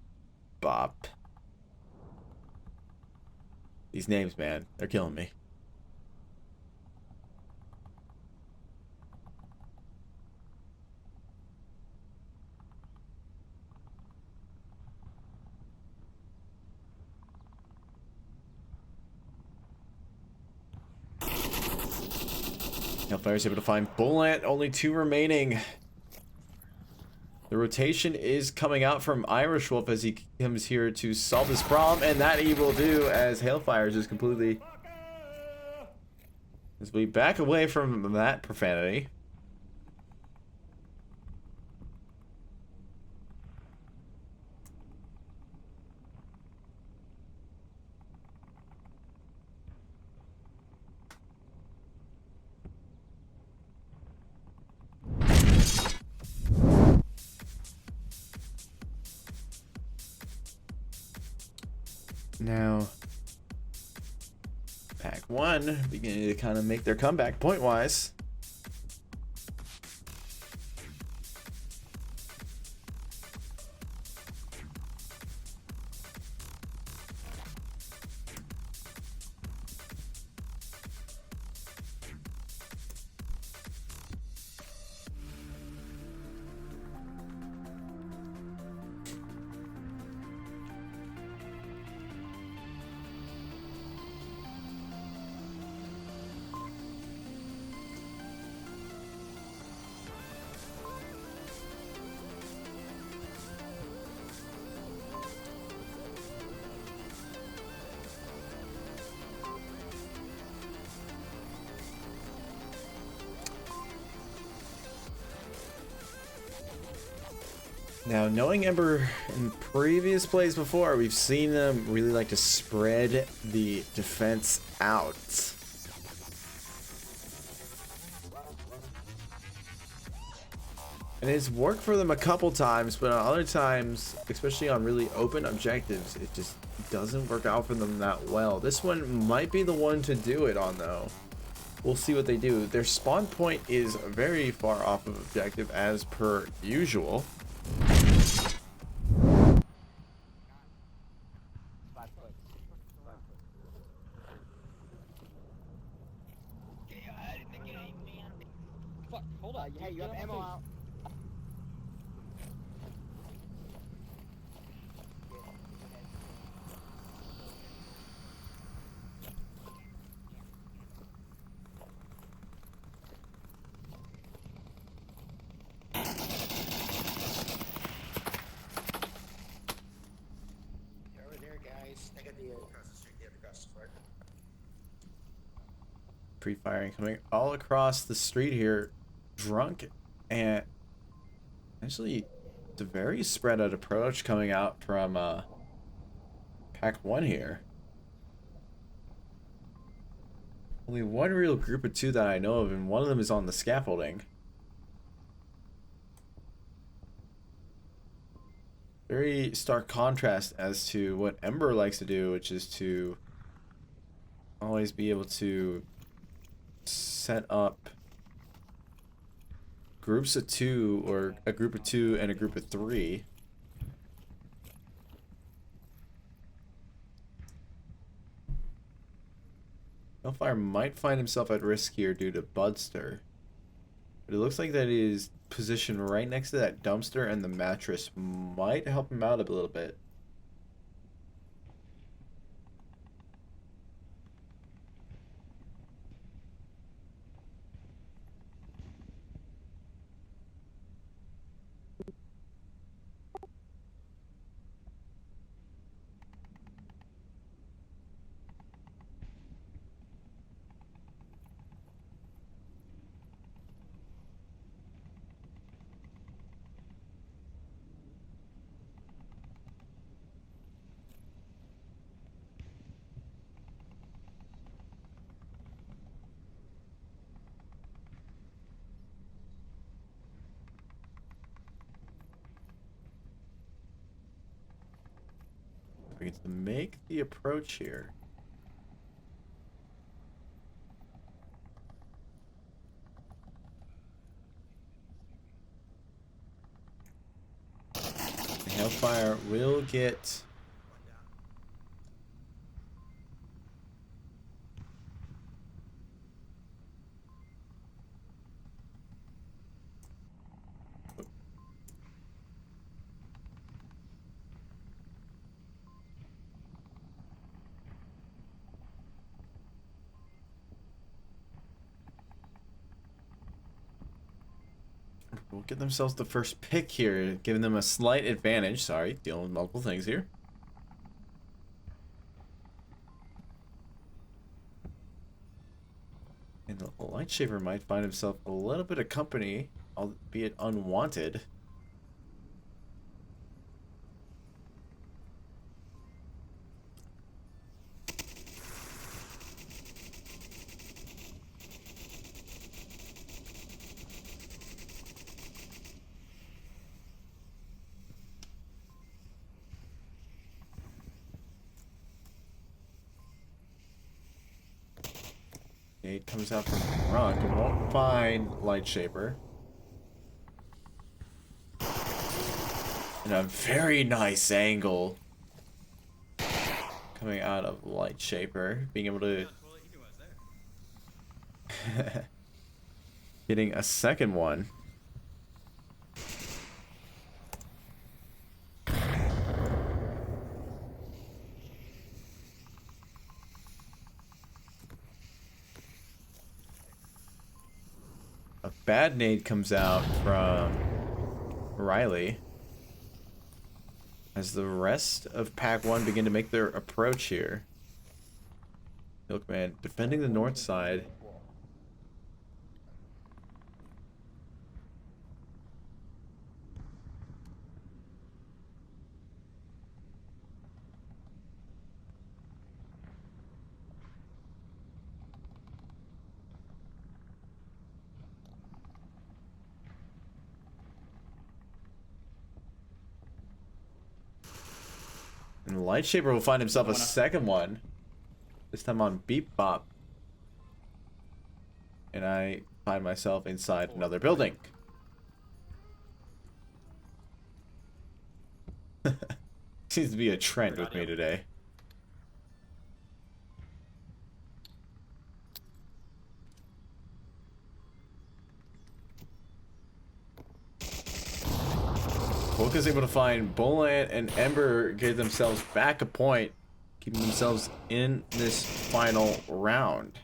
bop. These names, man, they're killing me. Hellfire's able to find Bullet. Only 2 remaining. The rotation is coming out from Irish Wolf as he comes here to solve this problem, and that he will do as Hailfire just completely... As we back away from that profanity. Now, Pack 1 beginning to kind of make their comeback point-wise. Now, knowing Ember in previous plays before, we've seen them really like to spread the defense out. And it's worked for them a couple times, but on other times, especially on really open objectives, it just doesn't work out for them that well. This one might be the one to do it on, though. We'll see what they do. Their spawn point is very far off of objective as per usual. Fuck, hold on. Hey, you have ammo out. Over there, guys. I got the across the street. Across the street. Pre-firing coming all across the street here. Drunk and actually it's a very spread out approach coming out from Pack 1 here. Only one real group of 2 that I know of, and one of them is on the scaffolding. Very stark contrast as to what Ember likes to do, which is to always be able to set up groups of 2, or a group of 2 and a group of 3. Hellfire might find himself at risk here due to Budster. But it looks like that he is positioned right next to that dumpster, and the mattress might help him out a little bit. To make the approach here. fire will get... Will get themselves the first pick here, giving them a slight advantage. Sorry, dealing with multiple things here. And the lightshaber might find himself a little bit of company, albeit unwanted. Nate comes out from front and won't find lightshaber. And a very nice angle coming out of lightshaber, being able to getting a second one. A bad nade comes out from Riley as the rest of Pack 1 begin to make their approach here. Milkman defending the north side. And Lightshaber will find himself a second one. This time on Beep Bop. And I find myself inside another building. Seems to be a trend with me today. Polka's able to find Bullet and Ember gave themselves back a point, keeping themselves in this final round.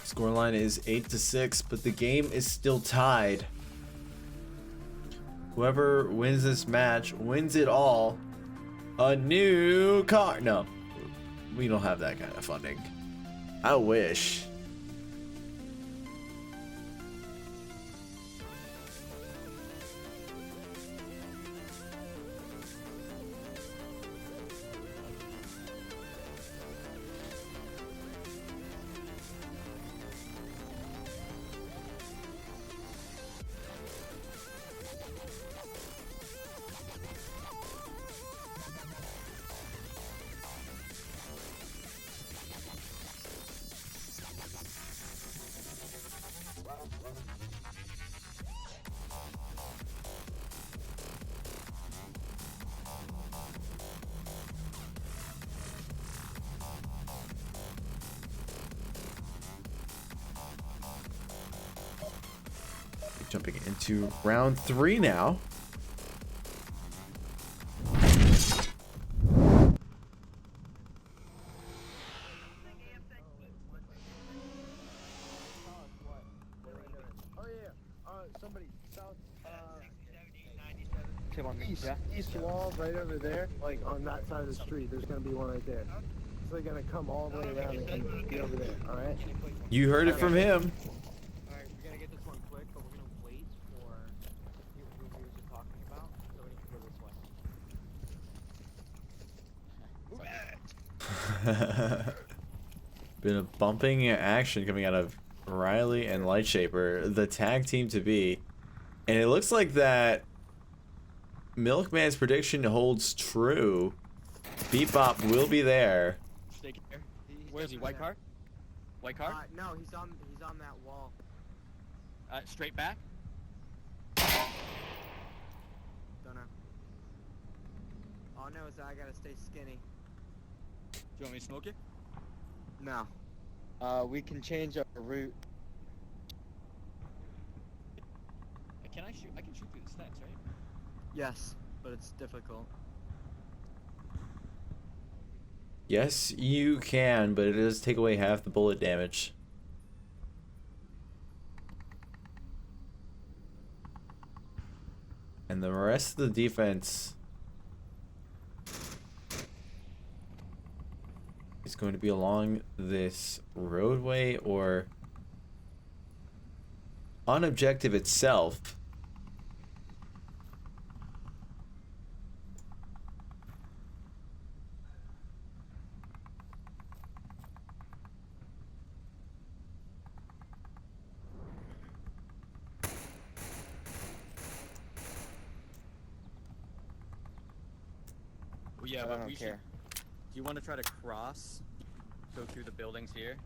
Scoreline is 8-6, but the game is still tied. Whoever wins this match wins it all. A new car. No, we don't have that kind of funding. I wish. Jumping into round 3 now. Somebody south, East, east wall right over there, like on that side of the street. There's gonna be one right there. So they're gonna come all the way around and come be over there. All right. You heard it from him. Alright, we're gonna get this one quick, but we're gonna wait for who we were just talking about, so we need to go this way. Been a bumping action coming out of Riley and Lightshaper, the tag team to be. And it looks like that Milkman's prediction holds true. Bebop will be there. Stay here. Where's he? White car? White car? No, he's on that wall. Straight back? Don't know. All I know is that I gotta stay skinny. Do you want me to smoke you? No. We can change our route. Can I shoot? I can shoot through the stacks, right? Yes, but it's difficult. Yes, you can, but it does take away half the bullet damage. And the rest of the defense is going to be along this roadway or on objective itself. Well, yeah, I but don't we care. should. Do you want to try to cross? Go through the buildings here?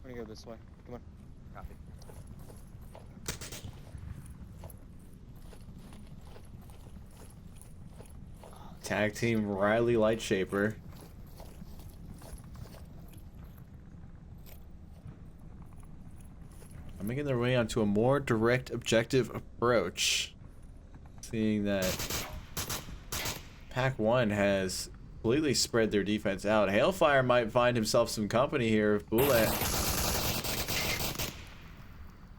We're gonna go this way. Come on. Copy. Tag team Riley Lightshaper. I'm making their way onto a more direct objective approach. Seeing that Pack 1 has completely spread their defense out. Hailfire might find himself some company here if Bullet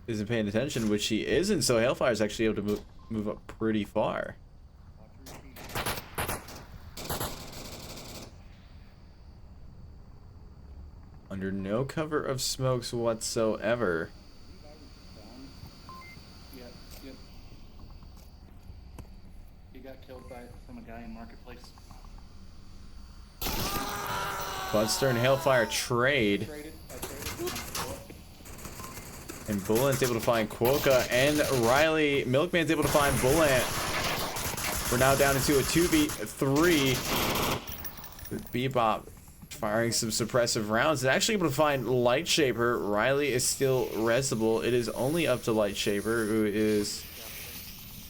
isn't paying attention, which he isn't, so Hailfire is actually able to move up pretty far. Under no cover of smokes whatsoever. Yep, yep. He got killed from a guy in Marketplace. Budster and Hailfire trade. I traded. And Bullet's able to find Quokka, and Riley, Milkman's able to find Bullet. We're now down into a 2v3. With Bebop firing some suppressive rounds and actually able to find Lightshaper. Riley is still resable. It is only up to Lightshaper, who is...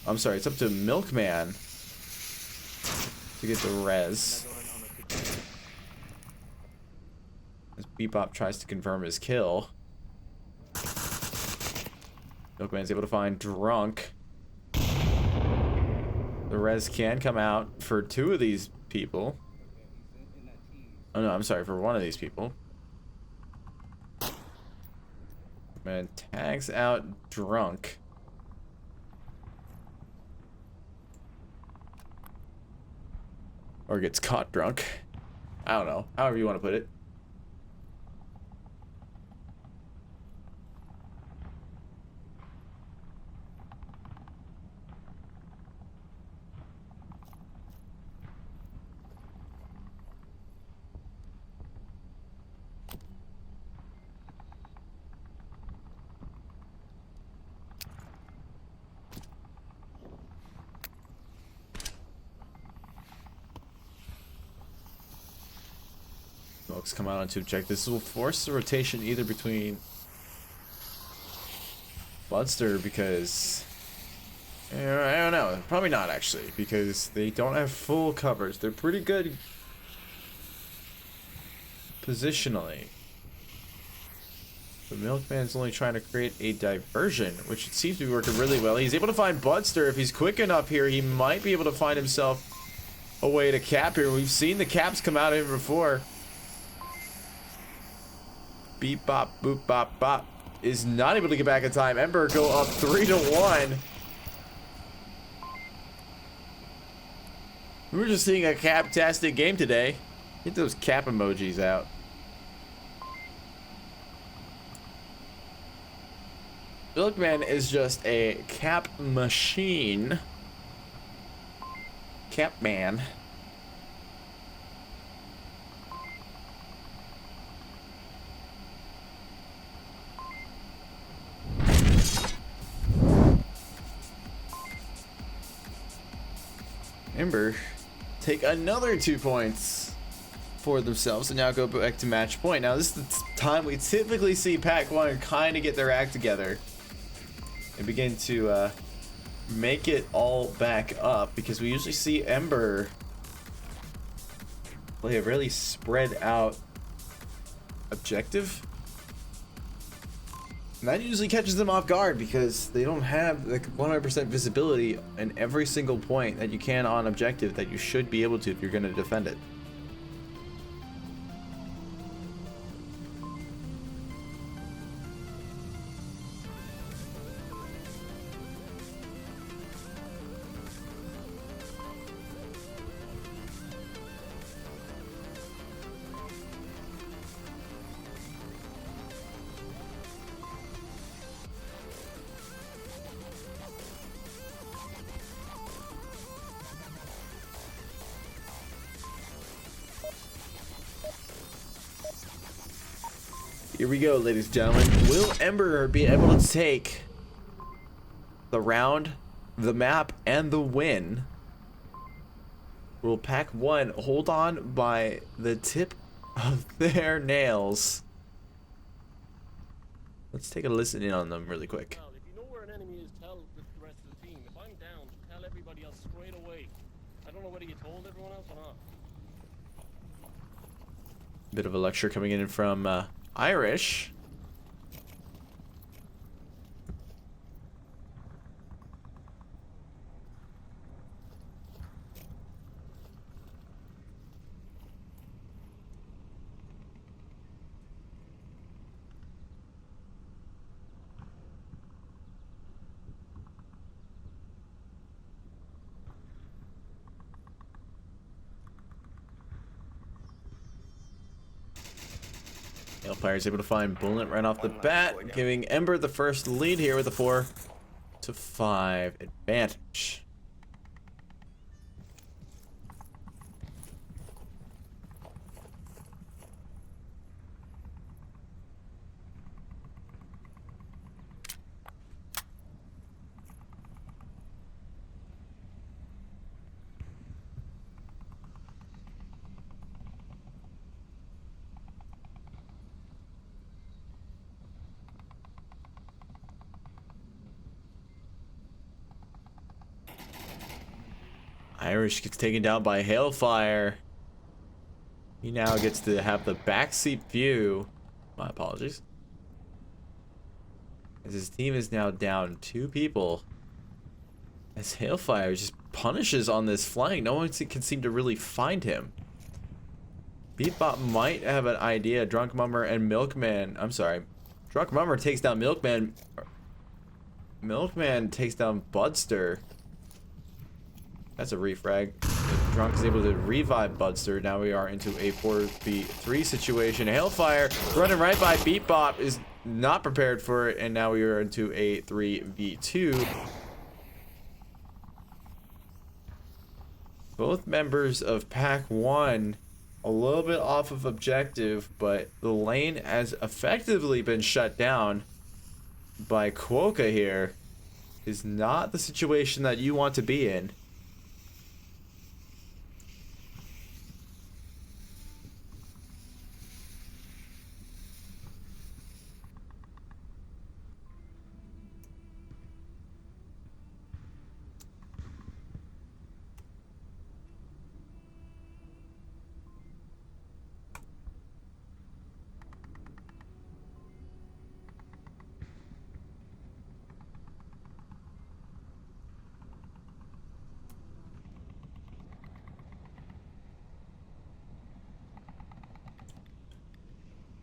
I'm sorry, it's up to Milkman to get the res. As Bebop tries to confirm his kill. Milkman's able to find Drunk. The res can come out for two of these people. Oh no, I'm sorry, for one of these people. Man, tags out Drunk. Or gets caught drunk. I don't know, however you want to put it. Smokes come out onto objective. This will force the rotation either between Budster because I don't know, probably not actually, because they don't have full coverage. They're pretty good positionally. But Milkman's only trying to create a diversion, which seems to be working really well. He's able to find Budster. If he's quick enough here, he might be able to find himself a way to cap here. We've seen the caps come out of him before. Beep bop boop bop bop is not able to get back in time. Ember go up 3-1. We were just seeing a cap-tastic game today. Get those cap emojis out. Milkman is just a cap machine. Cap man. Ember take another 2 points for themselves and now go back to match point. Now this is the time we typically see Pack 1 kind of get their act together and begin to make it all back up, because we usually see Ember play a really spread out objective. And that usually catches them off guard because they don't have like 100% visibility in every single point that you can on objective that you should be able to if you're going to defend it. Here we go, ladies and gentlemen. Will Ember be able to take the round, the map, and the win? Will Pack 1 hold on by the tip of their nails? Let's take a listen in on them really quick. Well, if you know where an enemy is, tell the rest of the team. If I'm down, tell everybody else straight away. I don't know whether you told everyone else or not. Bit of a lecture coming in from Irish. Hellfire is able to find Bullet right off the bat, giving Ember the first lead here with a 4-5 advantage. Irish gets taken down by Hailfire. He now gets to have the backseat view. My apologies. As his team is now down 2 people. As Hailfire just punishes on this flank. No one can seem to really find him. Beatbot might have an idea. Drunk Mummer and Milkman. I'm sorry. Drunk Mummer takes down Milkman. Milkman takes down Budster. That's a refrag. Drunk is able to revive Budster. Now we are into a 4v3 situation. Hailfire running right by Beatbop is not prepared for it, and now we are into a 3v2. Both members of Pack 1 a little bit off of objective, but the lane has effectively been shut down by Quokka here. Is not the situation that you want to be in.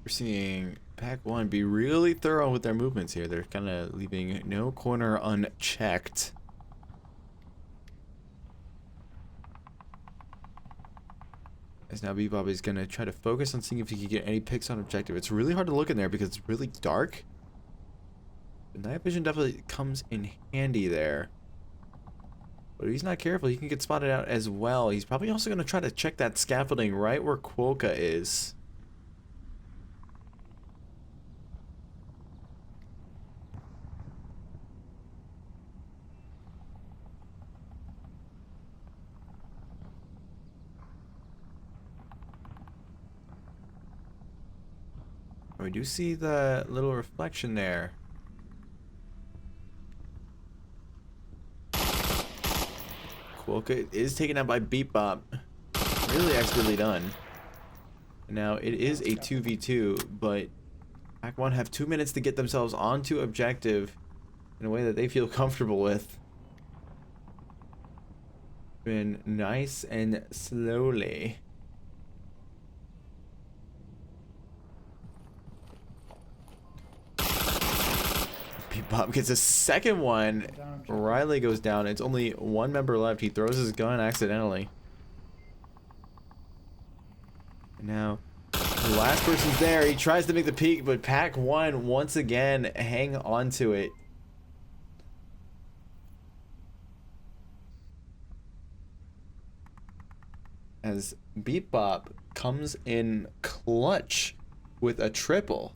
We're seeing Pack 1 be really thorough with their movements here. They're kind of leaving no corner unchecked. As now Bebop is going to try to focus on seeing if he can get any picks on objective. It's really hard to look in there because it's really dark. But night vision definitely comes in handy there. But if he's not careful, he can get spotted out as well. He's probably also going to try to check that scaffolding right where Quokka is. We do see the little reflection there. Quokka is taken out by Beep Bop. Really expertly done. Now it is a 2v2, but Pack 1 have 2 minutes to get themselves onto objective in a way that they feel comfortable with. Been nice and slowly. Bob gets a second one. Riley goes down. It's only one member left. He throws his gun accidentally. And now the last person's there. He tries to make the peek, but Pack 1 once again hang on to it. As Beep Bop comes in clutch with a triple.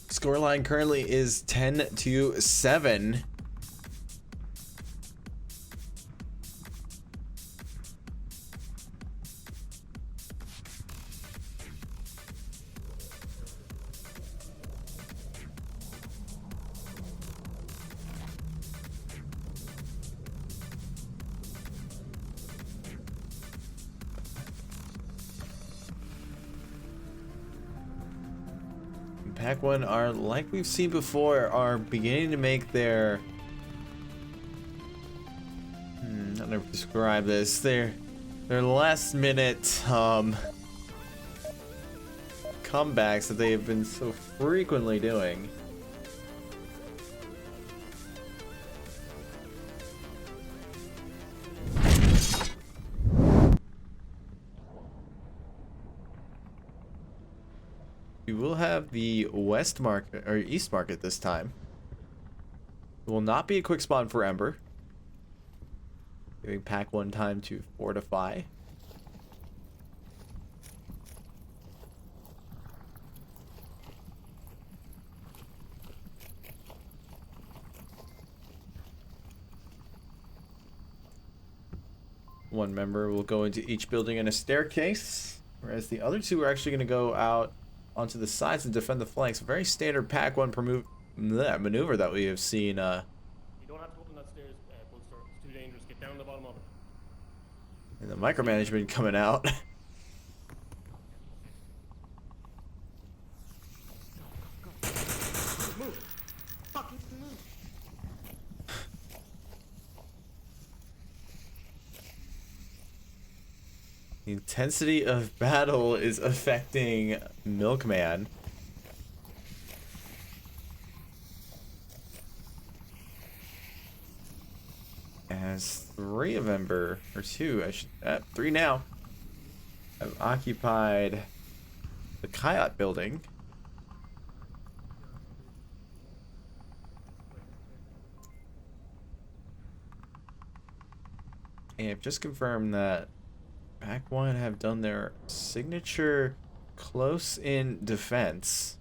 Scoreline currently is 10-7. Pack 1 are, like we've seen before, are beginning to make their I don't know how to describe this. Their last minute comebacks that they have been so frequently doing. We will have the west market or east market this time. It will not be a quick spawn for Ember. Giving Pack 1 time to fortify. One member will go into each building in a staircase, whereas the other two are actually going to go out onto the sides and defend the flanks. Very standard Pack 1 maneuver that we have seen. You don't have to open that stairs, Bullster. It's too dangerous. Get down the bottom of it. And the micromanagement coming out. Move! Fucking move! The intensity of battle is affecting Milkman. As 3 of Ember, or 2, I should, 3 now, have occupied the Kayat building. And I've just confirmed that Pack 1 have done their signature close-in defense.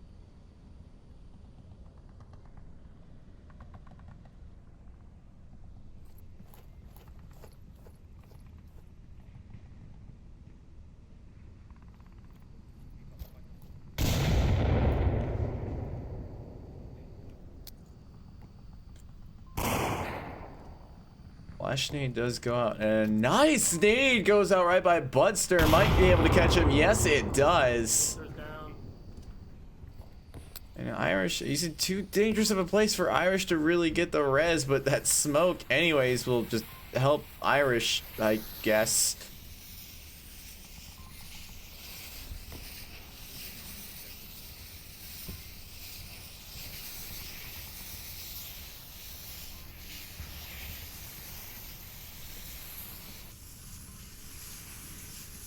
Flash nade does go out, and a nice nade goes out right by Budster. Might be able to catch him. Yes, it does. And Irish, he's in too dangerous of a place for Irish to really get the res, but that smoke anyways will just help Irish, I guess.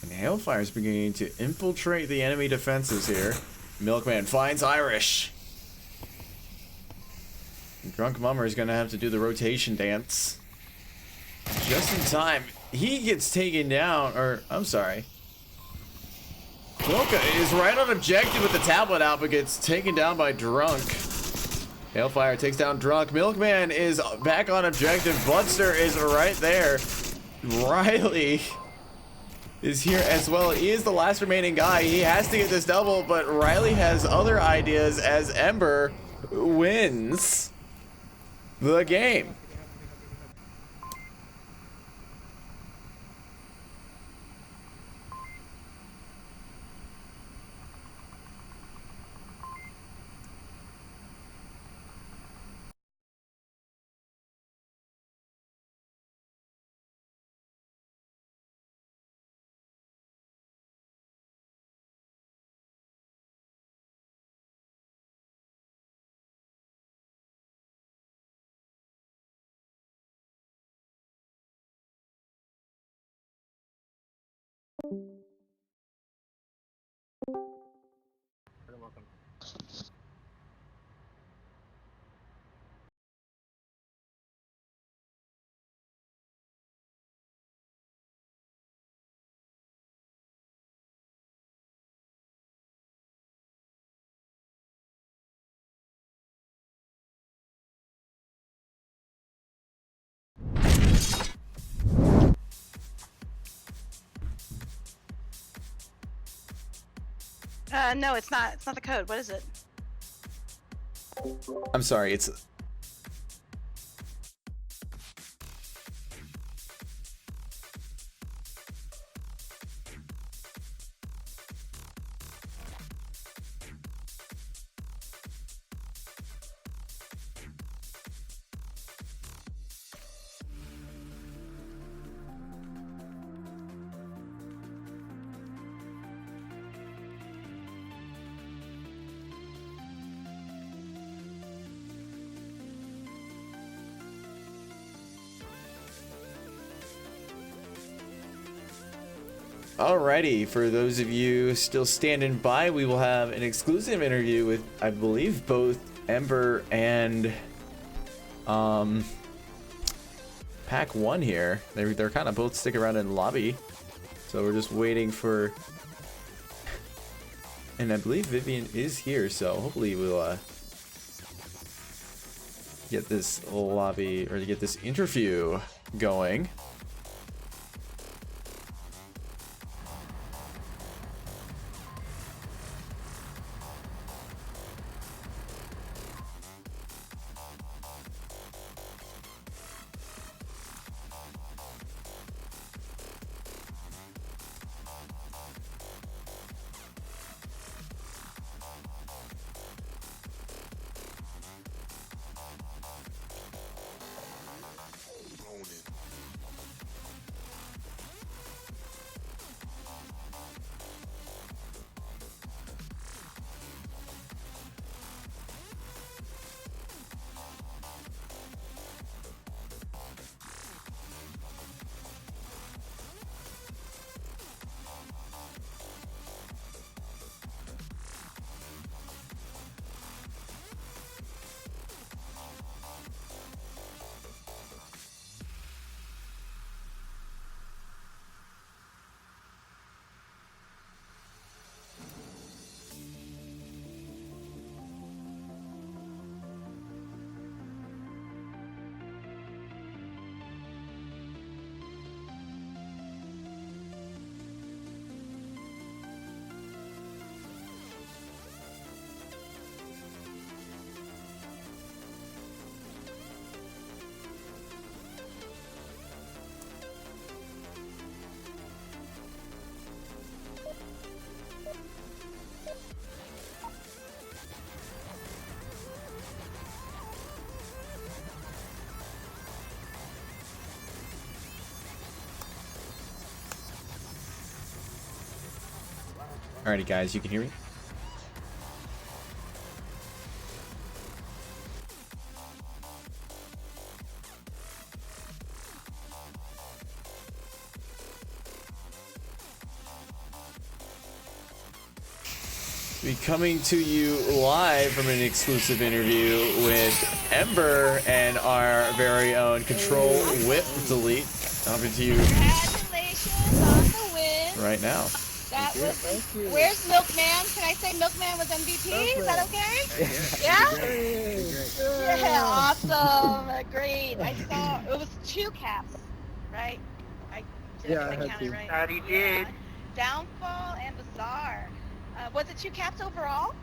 And Hailfire is beginning to infiltrate the enemy defenses here. Milkman finds Irish. Drunk Mummer is going to have to do the rotation dance. Just in time. He gets taken down, or, I'm sorry. Milka is right on objective with the tablet out, but gets taken down by Drunk. Hailfire takes down Drunk. Milkman is back on objective. Bloodster is right there. Riley is here as well. He is the last remaining guy. He has to get this double, but Riley has other ideas as Ember wins the game. No, it's not. It's not the code. What is it? I'm sorry, it's... Alrighty, for those of you still standing by, we will have an exclusive interview with, I believe, both Ember and Pack 1 here. They're kind of both sticking around in lobby, so we're just waiting for... And I believe Vivian is here, so hopefully we'll get this lobby, or get this interview going. Alrighty, guys, you can hear me? Be coming to you live from an exclusive interview with Ember and our very own Control Whip Delete. Coming to you Congratulations on the win. right now. That was. Where's Milkman? Can I say Milkman was MVP? Is that okay? Yeah? Yeah, awesome. Great. I saw it was 2 caps, right? I counted right. That he did. Downfall and Bazaar. Was it 2 caps overall?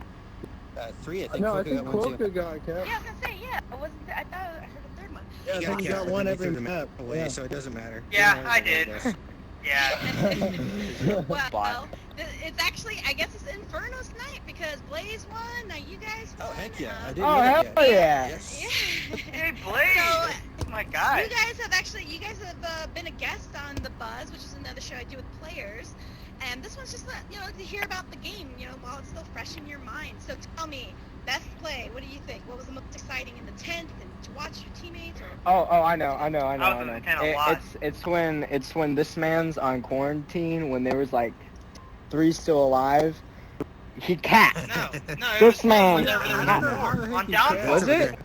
3, I think. No, I Quokka think got one, too. Quokka got a cap. Yeah, I was gonna say, yeah. It wasn't. I thought I heard a third one. Yeah, I think he got one every map. Away, Yeah. so it doesn't matter. Yeah, Doesn't I matter did. what it Yeah. Well, it's actually, I guess it's Inferno's night because Blaze won. Now you guys won. Oh, heck yeah. I didn't Oh, know hell that yeah. yet. Yes. Hey, Blaze! So, Oh my god. you guys have been a guest on The Buzz, which is another show I do with players. And this one's just, to hear about the game, while it's still fresh in your mind. So tell me, best play, what do you think? What was the most exciting in the tent and to watch your teammates? Or... Oh, I know. I was in the tent a lot. It's when this man's on quarantine, when there was like 3 still alive. He capped. No, This man. on downfall. Was it?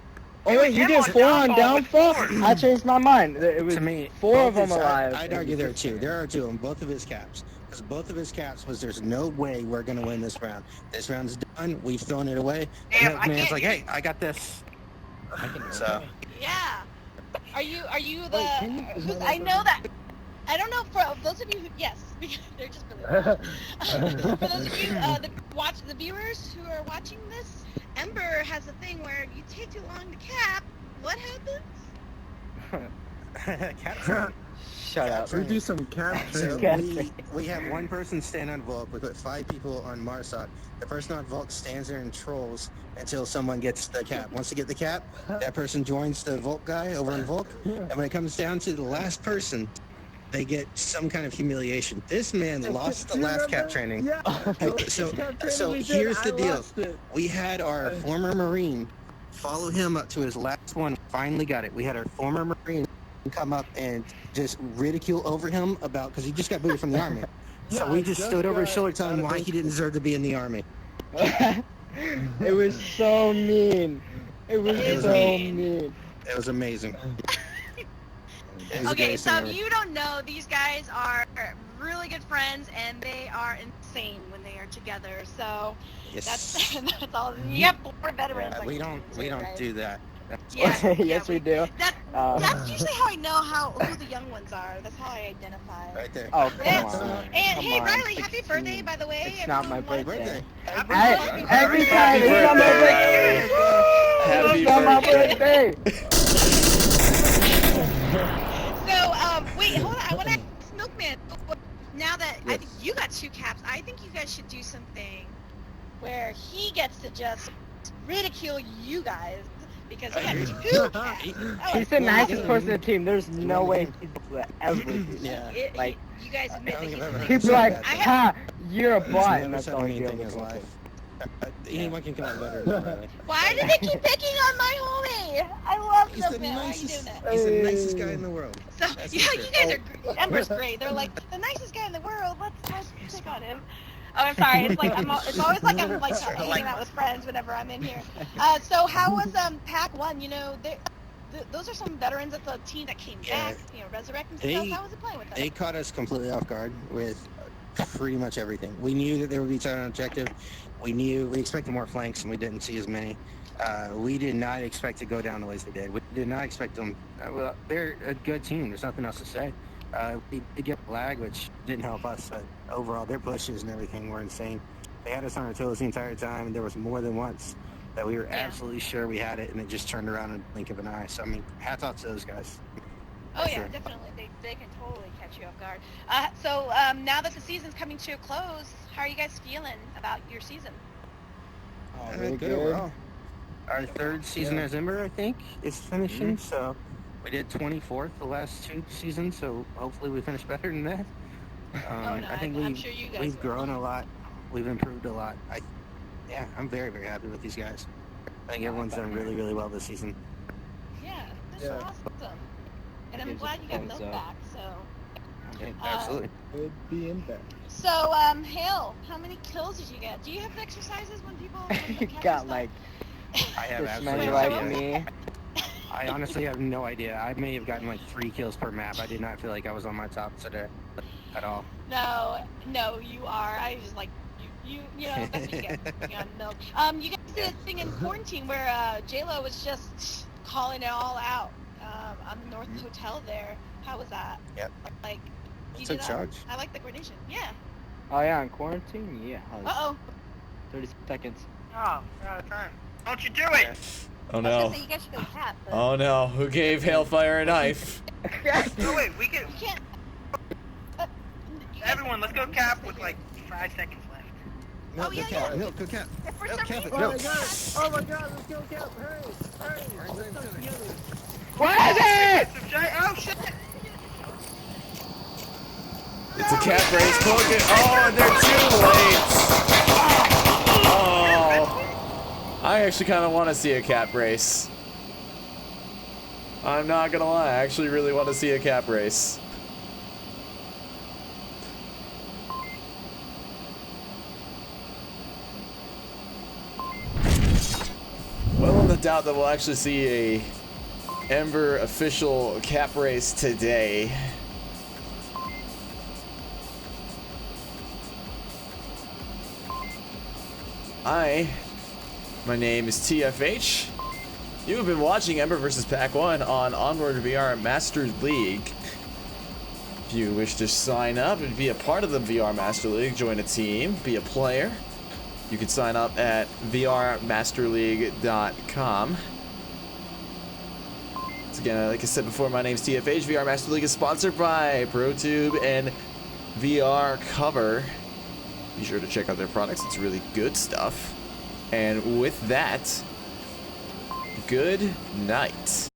Oh wait, you did 4 on downfall? I changed my mind. It was To me, 4 of both them his- alive. I'd argue there are 2. There are 2 on both of his caps. Because both of his caps was there's no way we're going to win this round. This round's done. We've thrown it away. Damn, I Man's can't- like, hey, I got this. So. Yeah. Are you the... who's, I know that... I don't know, for those of you who... Yes, because they're just really loud. For those of you, the viewers who are watching this, Ember has a thing where you take too long to cap. What happens? Cap Shut up. We do some cap So training. we have one person stand on Volk. We put 5 people on Marsoc. The person on Volk stands there and trolls until someone gets the cap. Once they get the cap, that person joins the Volk guy over on Volk. And when it comes down to the last person, they get some kind of humiliation. This man lost the last cap training. Yeah. So we did. here's the I deal. lost it. We had our former Marine follow him up to his last one. Finally got it. We had our former Marine come up and just ridicule over him about because he just got booted from the army. So we just stood over his shoulder telling him why he didn't deserve to be in the army. It was so mean. It was so mean. It was amazing. It was the Okay, greatest so thing if ever. you don't know, these guys are really good friends, and they are insane when they are together. So Yes. that's all. You have 4 veterans. Yeah, like we you don't right? do that. That's Yeah, Yes, we do. That's usually how I know who the young ones are. That's how I identify. right there. Oh, Yeah. come on. And Come hey, on, Riley, happy 16. birthday, by the way. It's not my Everyone wanted birthday. to- Happy Hey, birthday. every time Happy it's on my birthday. birthday. Happy It's on my birthday. birthday. So, wait, hold on. I want to ask Milkman. Now that I think you got 2 caps, I think you guys should do something where he gets to just ridicule you guys because he got 2 caps. He's the nicest person in the team. There's no way he'd ever do that. Yeah. Like, you guys admit that he's I've ever the heard he'd be say like, that. ha, you're a He's bot. never And that's said all a he'd mean be thing in able his to life. say. Anyone can come out better than that. Why do they keep picking on my homie? I love He's the Milkman. Why are you doing nicest. that? He's the nicest guy in the world. So, That's you for guys are, Ember's great. They're like, the nicest guy in the world, let's pick on him. Oh, I'm sorry, it's like, it's always like I'm like hanging out with friends whenever I'm in here. So how was Pack 1? Those are some veterans of the team that came back, resurrect themselves. How was it playing with them? They caught us completely off guard with pretty much everything. We knew that there would be tight on objective. We expected more flanks, and we didn't see as many. We did not expect to go down the ways they did. We did not expect them. Well, they're a good team. There's nothing else to say. We did get lag, which didn't help us, but overall, their pushes and everything were insane. They had us on our toes the entire time, and there was more than once that we were absolutely sure we had it, and it just turned around in a blink of an eye. So, I mean, hats off to those guys. Oh yeah, sure. definitely. They can totally catch you off guard. So now that the season's coming to a close, how are you guys feeling about your season? Oh, really Good overall. Our 3rd season as Ember, I think, is finishing. So we did 24th the last 2 seasons. So hopefully we finish better than that. I think I'm sure you guys we've will. grown a lot. We've improved a lot. I'm very, very happy with these guys. I think everyone's done really, really well this season. Yeah, that's awesome. And I'm glad you got Milk back. So Absolutely. Would be in there. So, Hale, how many kills did you get? Do you have exercises when people Got like I have this absolutely many no like idea. me. I honestly have no idea. I may have gotten like 3 kills per map. I did not feel like I was on my top today at all. No, you are. I just like you know, that's what you get on milk. You guys did a thing in quarantine where J-Lo was just calling it all out on the North Hotel there. How was that? Yep. Like, you Took did charge. I like the coordination. Yeah. Oh yeah, in quarantine? Yeah. Uh-oh. 30 seconds. Oh, we're out of time. Don't you do it! Oh I was no. gonna say you guys should go cat, but Oh no. Who gave Hailfire a knife? No, wait, we can. you can't. You guys- Everyone, let's go cap with like 5 seconds left. Oh, yeah, yeah. No, go cap. If for No, some cap reason, it. Oh No. my god! Oh my god! Let's go, Cap! Hurry! Hurry! Let's go together. What is it? Oh shit! It's a cap race. Cloak it. Oh, and they're too late. Oh. I actually kind of want to see a cap race. I'm not gonna lie. I actually really want to see a cap race. Well, in the doubt that we'll actually see a Ember official cap race today. My name is TFH. You have been watching Ember vs. Pack 1 on Onward VR Master League. If you wish to sign up and be a part of the VR Master League, join a team, be a player, you can sign up at vrmasterleague.com. Once again, like I said before, my name is TFH. VR Master League is sponsored by ProTube and VR Cover. Be sure to check out their products. It's really good stuff. And with that, good night.